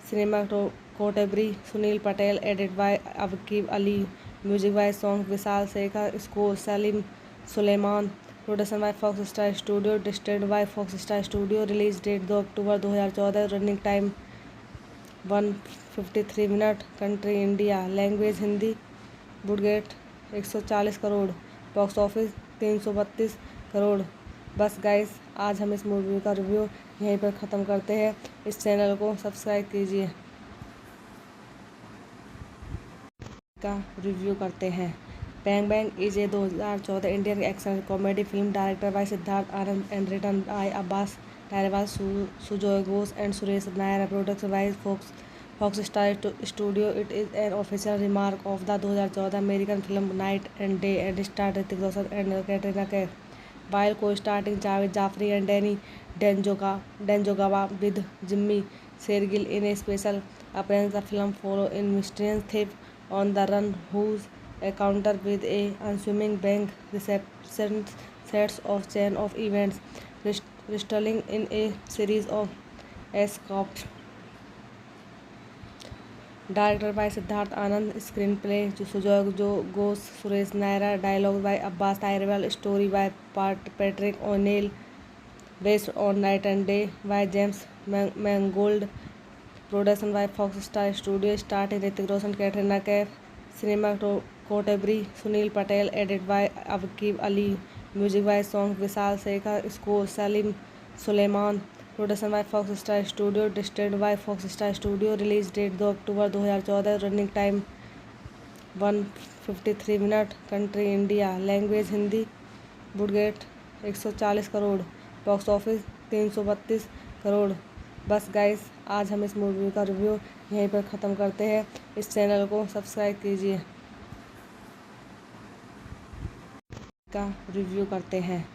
Cinematography Sunil Patel, edit by Aqib Ali, music by songs Vishal Shekhar, score Salim Suleiman. Production by Fox Star Studio, distributed by Fox Star Studio. Release date 2 October 2014. Running time 153 minute. Country India. Language Hindi. budget 140 crore. Box office 332 crore. बस guys, आज हम इस movie का review यहीं पर ख़त्म करते हैं. इस चैनल को सब्सक्राइब कीजिए. का रिव्यू करते हैं. Bang Bang is a 2014 Indian action comedy film directed by Siddharth Anand and written by Abbas Tyrwal, Sujoy Ghosh and Suresh Nair. Production by Fox Star Studio. It is an official remark of the 2014 American film Night and Day and starred Hrithik Roshan and Katrina Kaif, while co-starring Javed Jaffri and Danny Danjogawa with Jimmy Shergill in a special appearance. The film follows a mysterious thief on the run whose encounter with a unassuming bank receptionist sets off chain of events, resulting in a series of escapes. Directed by Siddharth Anand, screenplay Sujoy Ghosh, Suresh Nair, dialogue by Abbas Tyrwal, story by Patrick O'Neill, based on Night and Day by James Mangold. Production by Fox Star Studio, starring Hrithik Roshan, Katrina Kaif. Cinematography Sunil Patel, edit by Aqib Ali, music by songs Vishal Shekhar, score Salim Suleiman. Production by Fox Star Studio, distributed by Fox Star Studio. Release date 2 October 2014. Running time 153 minute. Country India. Language Hindi. budget 140 crore. Box office 332 crore. बस guys, आज हम इस movie का review यहीं पर ख़त्म करते हैं. इस चैनल को सब्सक्राइब कीजिए. का रिव्यू करते हैं.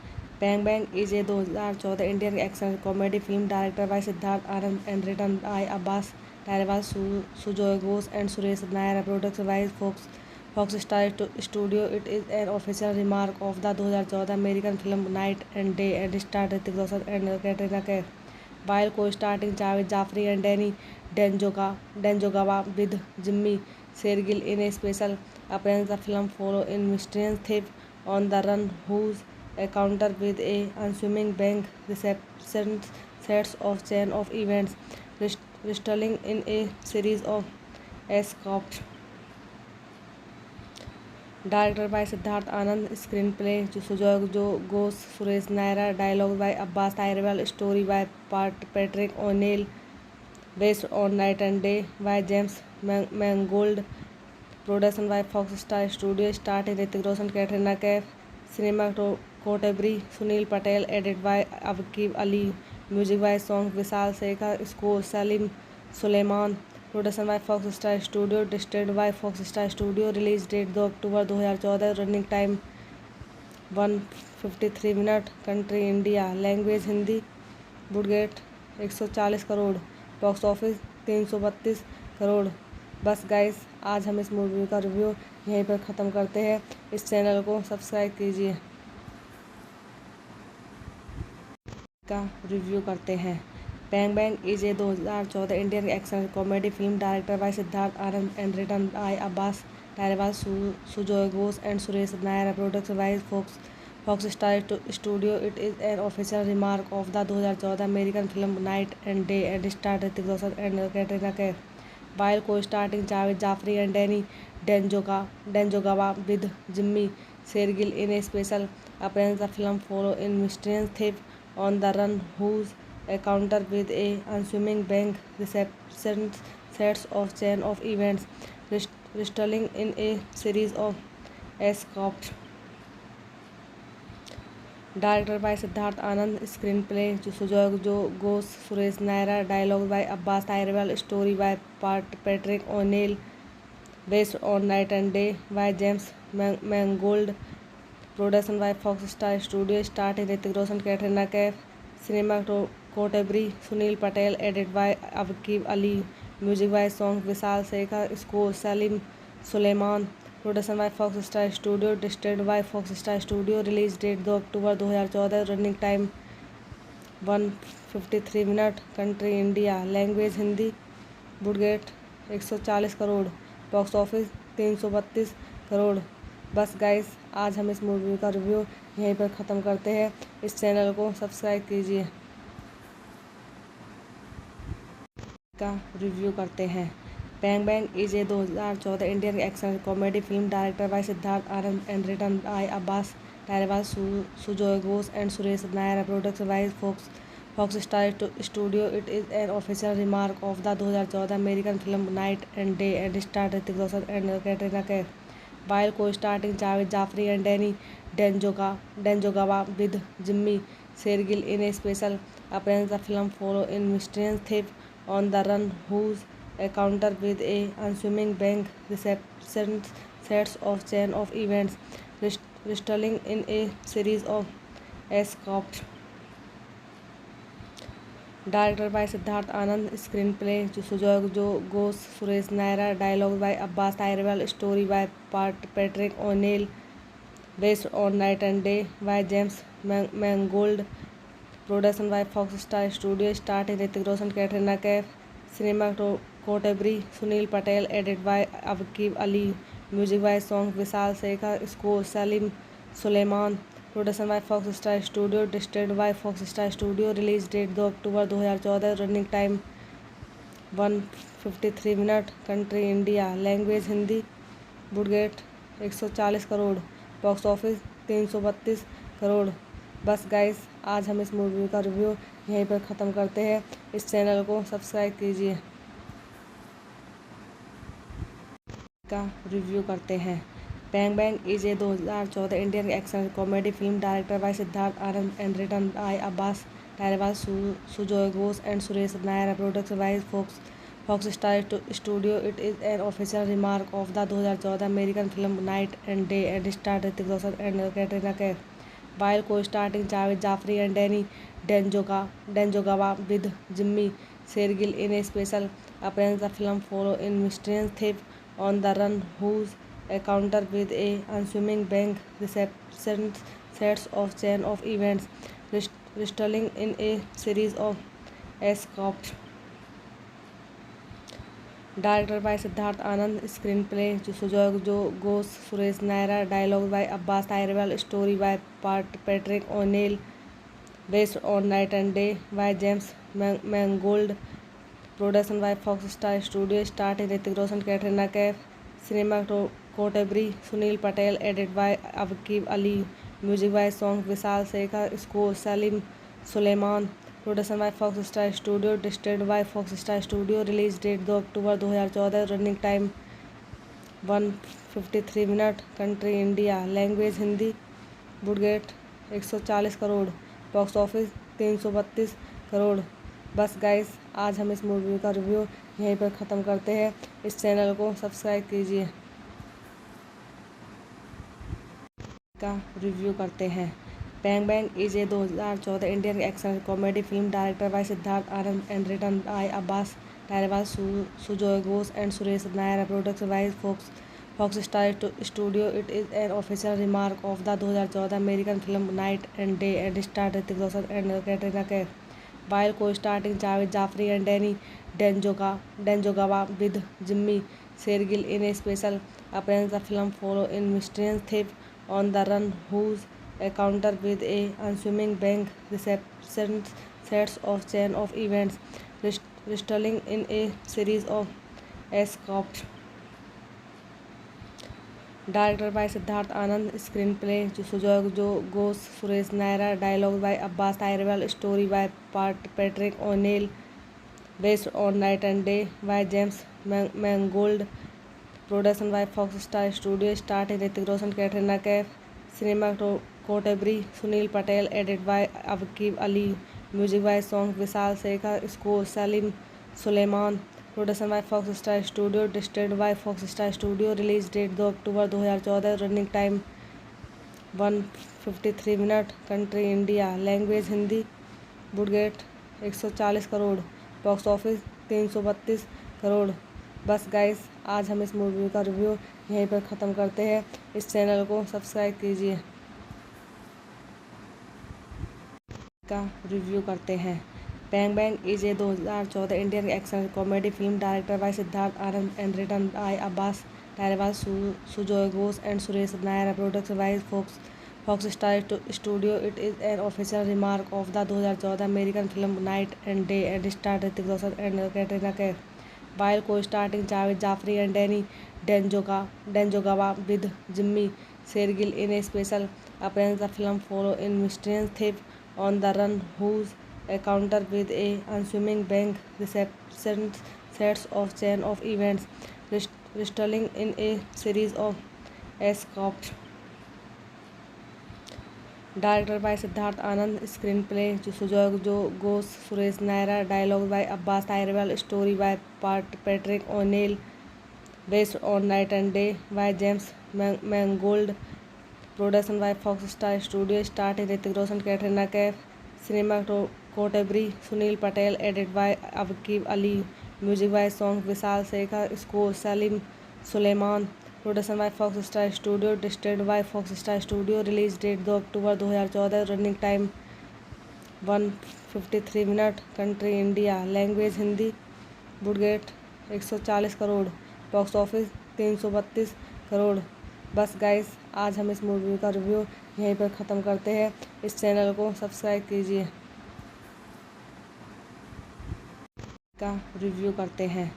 Bang Bang is a 2014 Indian action comedy film directed by Siddharth Anand and written by Abbas Tyrwal, Sujoy Ghosh and Suresh Nair. Production by Fox Star Studio. It is an official remark of the 2014 American film Night and Day and starred Hrithik Roshan and Katrina Kaif, while co-starring Javed Jaffri and Danny Danjogaba with Jimmy Shergill in a special appearance. The film follows a mysterious thief on the run whose encounter with a unassuming bank receptionist sets off chain of events, resulting in a series of escapes. Directed by Siddharth Anand, screenplay Sujoy Ghosh, Suresh Naira, dialogue by Abbas Tyrell, story by Patrick O'Neill, based on Night and Day by James Mangold, production by Fox Star Studio, starring Hrithik Roshan, Katrina Kaif, cinematography Sunil Patel, edited by Aqib Ali, music by song Vishal Shekhar, score Salim Suleiman, production by Fox Star studio, distributed by Fox Star studio, release date 2 October 2014, running time 153 minute, country India, language Hindi, budget 140 crore, box office 332 crore. बस guys, आज हम इस movie का review यहीं पर ख़त्म करते हैं। इस चैनल को सब्सक्राइब कीजिए। का रिव्यू करते हैं। Bang bang is a 2014 Indian action comedy film director by Siddharth Anand and written by Abbas Tyrewala, Sujoy Ghosh and Suresh Nair, production by Fox Star studio. It is an official remark of the 2014 American film night and day and star Hrithik Roshan and Katrina Kaif, while co-starring Javed Jaffri and Danny Danjogaba with Jimmy Shergill in a special appearance. The film follows a mysterious thief on the run whose encounter with a unassuming bank receptionist sets off chain of events, resulting in a series of escapes. Directed by Siddharth Anand, screenplay Sujoy Ghosh, Suresh Naira, dialogue by Abbas Tyrell, story by Patrick O'Neill, based on Night and Day by James Mangold, production by Fox Star Studio, starring Hrithik Roshan, Katrina Kaif, cinematography Sunil Patel, edited by Aqib Ali, music by song Vishal Shekhar, score Salim Suleiman, production by Fox Star studio, distributed by Fox Star studio, release date 2 October 2014, running time 153 minute, country India, language Hindi, budget 140 crore, box office 332 crore. बस guys, आज हम इस movie का review यहीं पर ख़त्म करते हैं। इस चैनल को सब्सक्राइब कीजिए। का रिव्यू करते हैं। Bang bang is a 2014 Indian action comedy film director by Siddharth Anand and written by Abbas Tyrewala, Sujoy Ghosh and Suresh Nair, production by Fox Star studio. It is an official remark of the 2014 American film night and day and star Hrithik Roshan and Katrina Kaif, while co-starring Javed Jaffri and Danny Danjogaba with Jimmy Shergill in a special appearance. The film follows a mysterious thief on the run whose encounter with a unassuming bank receptionist, ' resulting in a series of escapes. Directed by Siddharth Anand, screenplay Sujoy Ghosh, Suresh Naira, dialogue by Abbas Tyrell, story by Patrick O'Neill, based on Night and Day by James Mangold, production by Fox Star Studio, starring Hrithik Roshan, Katrina Kaif, cinematography Sunil Patel, edited by Aqib Ali, music by song Vishal Shekhar, score Salim Suleiman, production by Fox Star studio, distributed by Fox Star studio, release date 2 October 2014, running time 153 minute, country India, language Hindi, budget 140 crore, box office 332 crore. बस guys, आज हम इस movie का review यहीं पर ख़त्म करते हैं। इस चैनल को सब्सक्राइब कीजिए। का रिव्यू करते हैं। Bang bang is a 2014 Indian action comedy film director by Siddharth Anand and written by Abbas Tyrewala, Sujoy Ghosh and Suresh Nair, production by Fox Star studio. It is an official remark of the 2014 American film night and day and star Hrithik Roshan and Katrina Kaif, while co-starring Javed Jaffri and Danny Danjogaba with Jimmy Shergill in a special appearance. The film follows a mysterious thief on the run whose encounter with a unassuming bank receptionist sets off chain of events, resulting in a series of escaped. Directed by Siddharth Anand, screenplay Sujoy Ghosh, Suresh Naira, dialogue by Abbas Tyrewal, story by Patrick O'Neill, based on Night and Day by James Mangold, production by Fox Star Studio, starring Hrithik Roshan, Katrina Kaif, cinematography Sunil Patel, edited by Aqib Ali, music by song Vishal Shekhar, score Salim Suleiman, production by Fox Star Studio, distributed by Fox Star Studio, release date 2 October 2014, running time 153 minute, country India, language Hindi, budget 140 crore, box office 332 crore. बस guys, आज हम इस movie का review यहीं पर ख़त्म करते हैं। इस चैनल को सब्सक्राइब कीजिए। का रिव्यू करते हैं। Bang bang is a 2014 Indian action comedy film director by Siddharth Anand and written by Abbas Tyrewala, Sujoy Ghosh and Suresh Nair, production by Fox Star studio. It is an official remark of the 2014 American film night and day and star Hrithik Roshan and Katrina Kaif, while co-starring Javed Jaffrey and Danny Djangogawa with Jimmy Shergill in a special appearance. The film follows a mysterious thief on the run whose encounter with a unassuming bank receptionist sets off chain of events, resulting in a series of escapes. Directed by Siddharth Anand, screenplay Sujoy Ghosh, Suresh Naira, dialogue by Abbas Tyrewal, story by Patrick O'Neill, based on Night and Day by James Mangold, production by Fox Star Studio, starring Hrithik Roshan, Katrina Kaif, cinematography Sunil Patel, edited by Aqib Ali, music by song Vishal Shekhar, score Salim Suleiman, production by Fox Star studio, distributed by Fox Star studio, release date 2 October 2014, running time 153 minute, country India, language Hindi, budget 140 crore, box office 332 crore. बस guys, आज हम इस movie का review यहीं पर ख़त्म करते हैं। इस चैनल को सब्सक्राइब कीजिए। का रिव्यू करते हैं। Bang bang is a 2014 Indian action comedy film director by Siddharth Anand and written by Abbas Tyrewala, Sujoy Ghosh and Suresh Nair, production by Fox Star studio. It is an official remark of the 2014 American film night and day and star Hrithik Roshan and Katrina Kaif, while co-starring Javed Jaffrey and Danny Djangogawa with Jimmy Shergill in a special appearance. The film follows a mysterious thief on the run whose encounter with a unassuming bank receptionist sets off chain of events, resulting in a series of escapes. Directed by Siddharth Anand, screenplay Sujoy Ghosh, Suresh Naira, dialogue by Abbas Tyrewal, story by Patrick O'Neill, based on Night and Day by James Mangold, production by Fox Star Studio, starring Hrithik Roshan, Katrina Kaif, cinematography Sunil Patel, edited by Aqib Ali, music by song Vishal Shekhar, score Salim Suleiman, production by Fox Star studio, distributed by Fox Star studio, release date 2 October 2014, running time 153 minute, country India, language Hindi, budget 140 crore, box office 332 crore. बस guys, आज हम इस movie का review यहीं पर ख़त्म करते हैं। इस चैनल को सब्सक्राइब कीजिए। का रिव्यू करते हैं।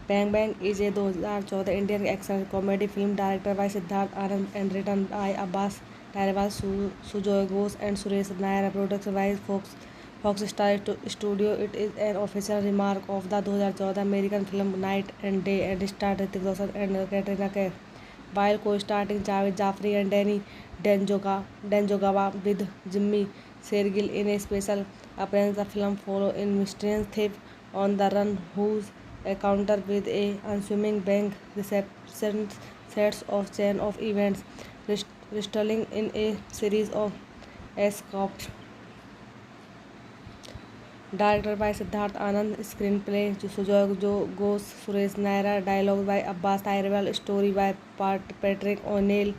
Bang bang is a 2014 Indian action comedy film director by Siddharth Anand and written by Abbas Tyrewala, Sujoy Ghosh and Suresh Nair, production by Fox Star studio. It is an official remark of the 2014 American film night and day and star Hrithik Roshan and Katrina Kaif, while co-starring Javed Jaffrey and Danny Djangogawa with Jimmy Shergill in a special appearance. The film follows a mysterious thief on the run whose encounter with a unassuming bank receptionist sets off chain of events, resulting in a series of escapes. Directed by Siddharth Anand, screenplay Sujoy Ghosh, Suresh Naira, dialogue by Abbas Tyrewal, story by Patrick O'Neill,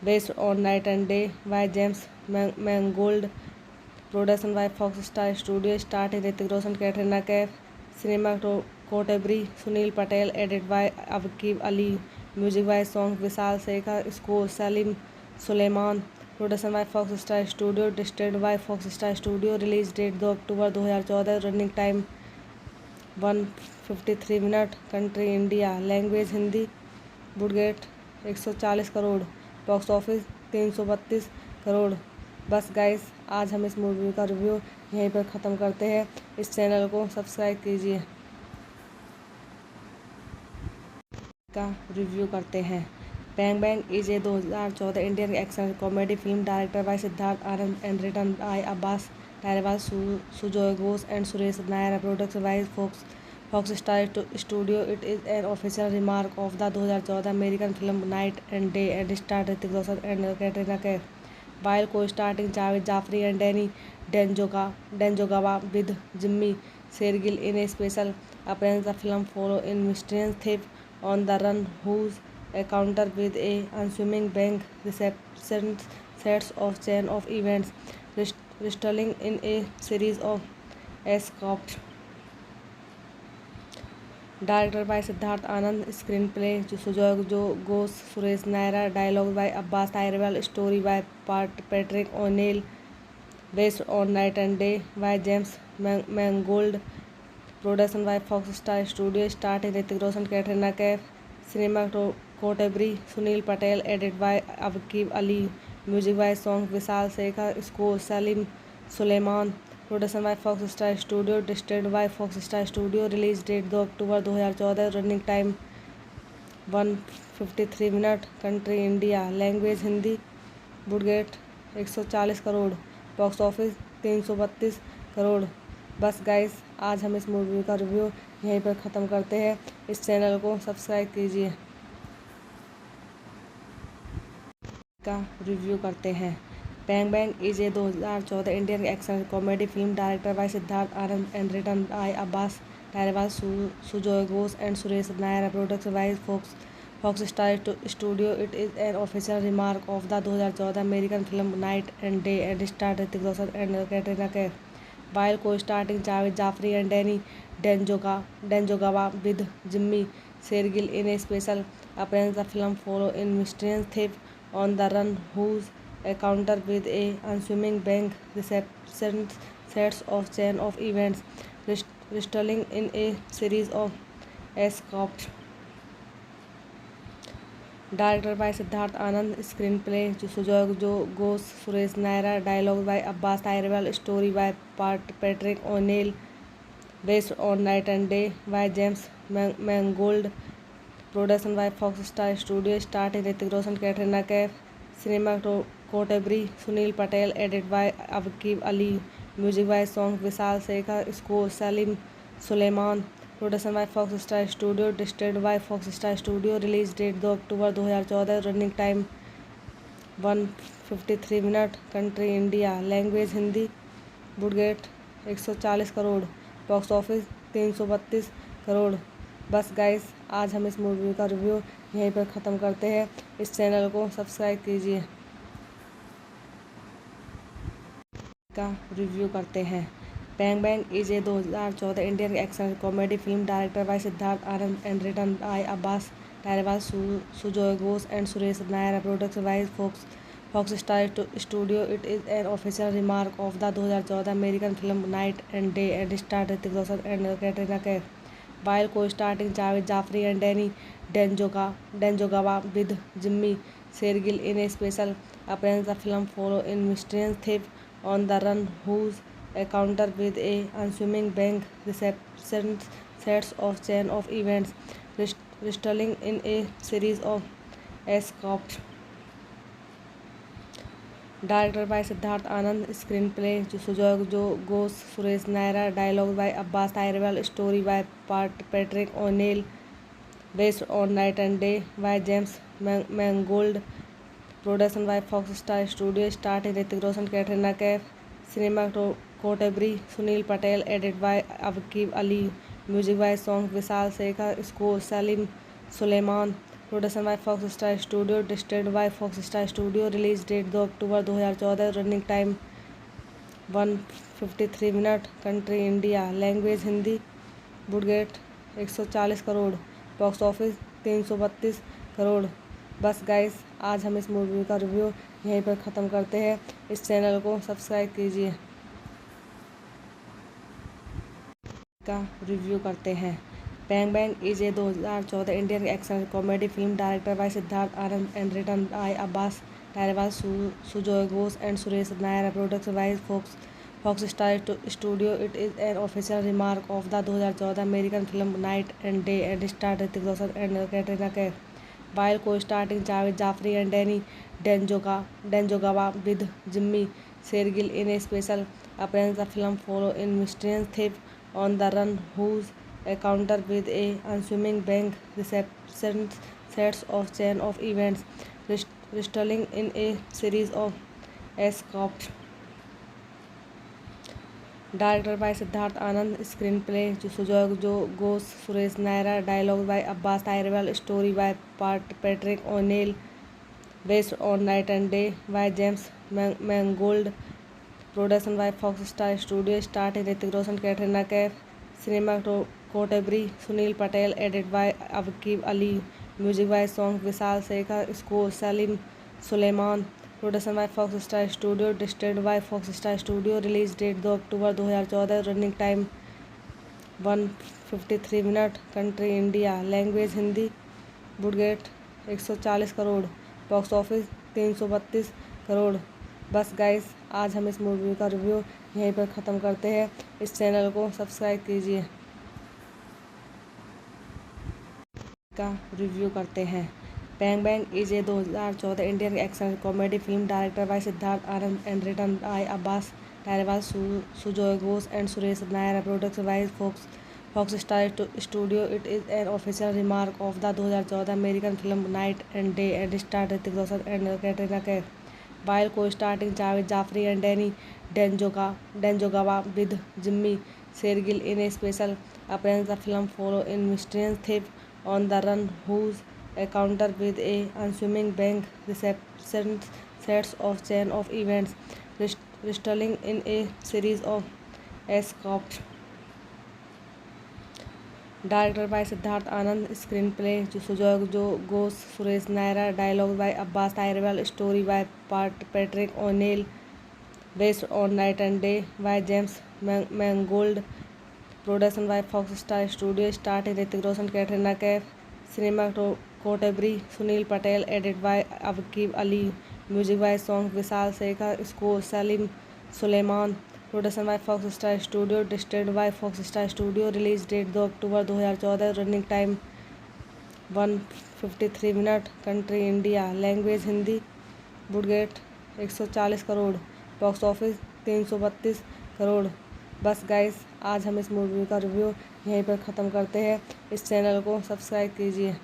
based on Night and Day by James Mangold, Production by Fox Star Studio, starring Hrithik Roshan, Katrina Kaif, cinematography Sunil Patel, edit by Aqib Ali, music by song Vishal Shekhar, score Salim Suleiman. Production by Fox Star Studio, distributed by Fox Star Studio, release date 2 October 2014, running time 153 minute, country India, language Hindi, budget 140 crore, box office 332 crore. बस guys, आज हम इस movie का review यहीं पर ख़त्म करते हैं। इस चैनल को सब्सक्राइब कीजिए। का रिव्यू करते हैं। Bang bang is a 2014 Indian action comedy film director by Siddharth Anand and written by Abbas Tyrewala, Sujoy Ghosh and Suresh Nair, production by Fox Star studio. It is an official remark of the 2014 American film night and day and star Hrithik Roshan and Katrina Kaif, while co-starring Javed Jaffrey and Danny Djanjogaba with Jimmy Shergill in a special appearance. The film follows a mysterious thief on the run whose encounter with a unassuming bank receptionist sets off chain of events, resulting in a series of escapes. Director by Siddharth Anand, screen play Sujoy Ghosh, Suresh Naira, dialogue by Abbas Tyrewala, story by Patrick O'Neill, based on Knight and Day by James Mangold, production by Fox Star Studio, starting Hrithik Roshan, Katrina Kaif, cinematography Sunil Patel, edit by Akib Ali, music by song Vishal Shekhar, score Salim Sulaiman. Production by Fox Star studio, distributed by Fox Star studio, release date 2 October 2014, running time 153 minute, country India, language Hindi, budget 140 crore, box office 332 crore. बस guys, आज हम इस movie का review यहीं पर ख़त्म करते हैं। इस चैनल को सब्सक्राइब कीजिए। का रिव्यू करते हैं। Bang bang is a 2014 Indian action comedy film director by Siddharth Anand and written by Abbas Tyrewala, Sujoy Ghosh and Suresh Nair, production by Fox Star studio. It is an official remark of the 2014 American film night and day and star Hrithik Roshan and Katrina Kaif, while co-starring Javed Jaffrey and Danny Djanjogaba with Jimmy Shergill in a special appearance. The film follows a mysterious thief on the run whose encounter with a unassuming bank receptionist sets off chain of events, resulting in a series of escapes. Director by Siddharth Anand, screen play Sujoy Ghosh, Suresh Naira, dialogue by Abbas Tyrewala, story by Patrick O'Neill, based on Knight and Day by James Mangold, production by Fox Star Studio, starting Hrithik Roshan, Katrina Kaif, cinematography Sunil Patel, edit by Akib Ali, music by song Vishal Shekhar, score Salim Sulaiman. Production by Fox Star studio, distributed by Fox Star studio, release date 2 October 2014, running time 153 minute, country India, language Hindi, budget 140 crore, box office 332 crore. बस guys, आज हम इस movie का review यहीं पर ख़त्म करते हैं। इस चैनल को सब्सक्राइब कीजिए। का रिव्यू करते हैं। Bang bang is a 2014 Indian action comedy film director by Siddharth Anand and written by Abbas Tyrewala, Sujoy Ghosh and Suresh Nair, production by Fox Star studio. It is an official remark of the 2014 American film night and day and star Hrithik Roshan and Katrina Kaif, while co-starring Javed Jaffrey and Danny Djanjogaba with Jimmy Shergill in a special appearance. The film follows a mysterious thief on the run whose encounter with a unassuming bank receptionist sets off chain of events, resulting in a series of escapes. Director by Siddharth Anand, screen play Sujoy Ghosh, Suresh Naira, dialogue by Abbas Tyrewala, story by Patrick O'Neill, based on Knight and Day by James Mangold, production by Fox Star Studio, starting Hrithik Roshan, Katrina Kaif, cinematography Sunil Patel, edit by Akib Ali, music by song Vishal Shekhar, score Salim Sulaiman. Production by Fox Star studio, distributed by Fox Star studio, release date 2 October 2014, running time 153 minute. Country India, language Hindi. Budget 140 crore. Box office 332 crore. बस guys, आज हम इस movie का review यहीं पर ख़त्म करते हैं। इस चैनल को सब्सक्राइब कीजिए। का रिव्यू करते हैं। Bang bang is a 2014 Indian action comedy film director by Siddharth Anand and written by Abbas Tyrewala, Sujoy Ghosh and Suresh Nair, production by Fox Star studio. It is an official remark of the 2014 American film night and day and star Hrithik Roshan and Katrina Kaif, while co-starring Javed Jaffrey and Danny Djangogawa with Jimmy Shergill in a special appearance. The film follows a mysterious thief on the run whose encounter with a unassuming bank receptionist sets off chain of events, resulting in a series of escapes. Directed by Siddharth Anand, screenplay Sujoy Ghosh, Suresh Nair, dialogue by Abbas Tyrell, story by Patrick O'Neill, based on Night and Day by James Mangold, production by Fox Star Studio, starring Hrithik Roshan, Katrina Kaif, cinematography Sunil Patel, edited by Aqib Ali, music by song Vishal Shekhar, score Salim Suleiman, production by Fox Star studio, distributed by Fox Star studio. Release date 2 October 2014। Running time 153 minute. Country India, language Hindi. Budget 140 crore. Box office 332 crore. बस guys, आज हम इस movie का review यहीं पर ख़त्म करते हैं। इस चैनल को सब्सक्राइब कीजिए। का रिव्यू करते हैं। Bang bang is a 2014 Indian action comedy film director by Siddharth Anand and written by Abbas Tyrewala, Sujoy Ghosh and Suresh Nair, production by Fox Star studio. It is an official remark of the 2014 American film night and day and star Hrithik Roshan and Katrina Kaif, while co-starring Javed Jaffrey and Danny Djangogawa with Jimmy Shergill in a special appearance. The film follows a mysterious thief on the run whose encounter with a unassuming bank receptionist sets off chain of events, resulting in a series of escapes. Directed by Siddharth Anand, screenplay Sujoy Ghosh, Suresh Nair, dialogue by Abbas Tyrell, story by Patrick O'Neill, based on Night and Day by James Mangold, production by Fox Star Studio, starring Hrithik Roshan, Katrina Kaif, cinematography Sunil Patel, edited by Aqib Ali, music by song Vishal Shekhar, score Salim Suleiman, production by Fox Star studio, distributed by Fox Star studio. Release date 2 October 2014। Running time 153 minute. Country India, language Hindi. Budget 140 crore. Box office 332 crore. बस guys, आज हम इस movie का review यहीं पर ख़त्म करते हैं। इस चैनल को सब्सक्राइब कीजिए।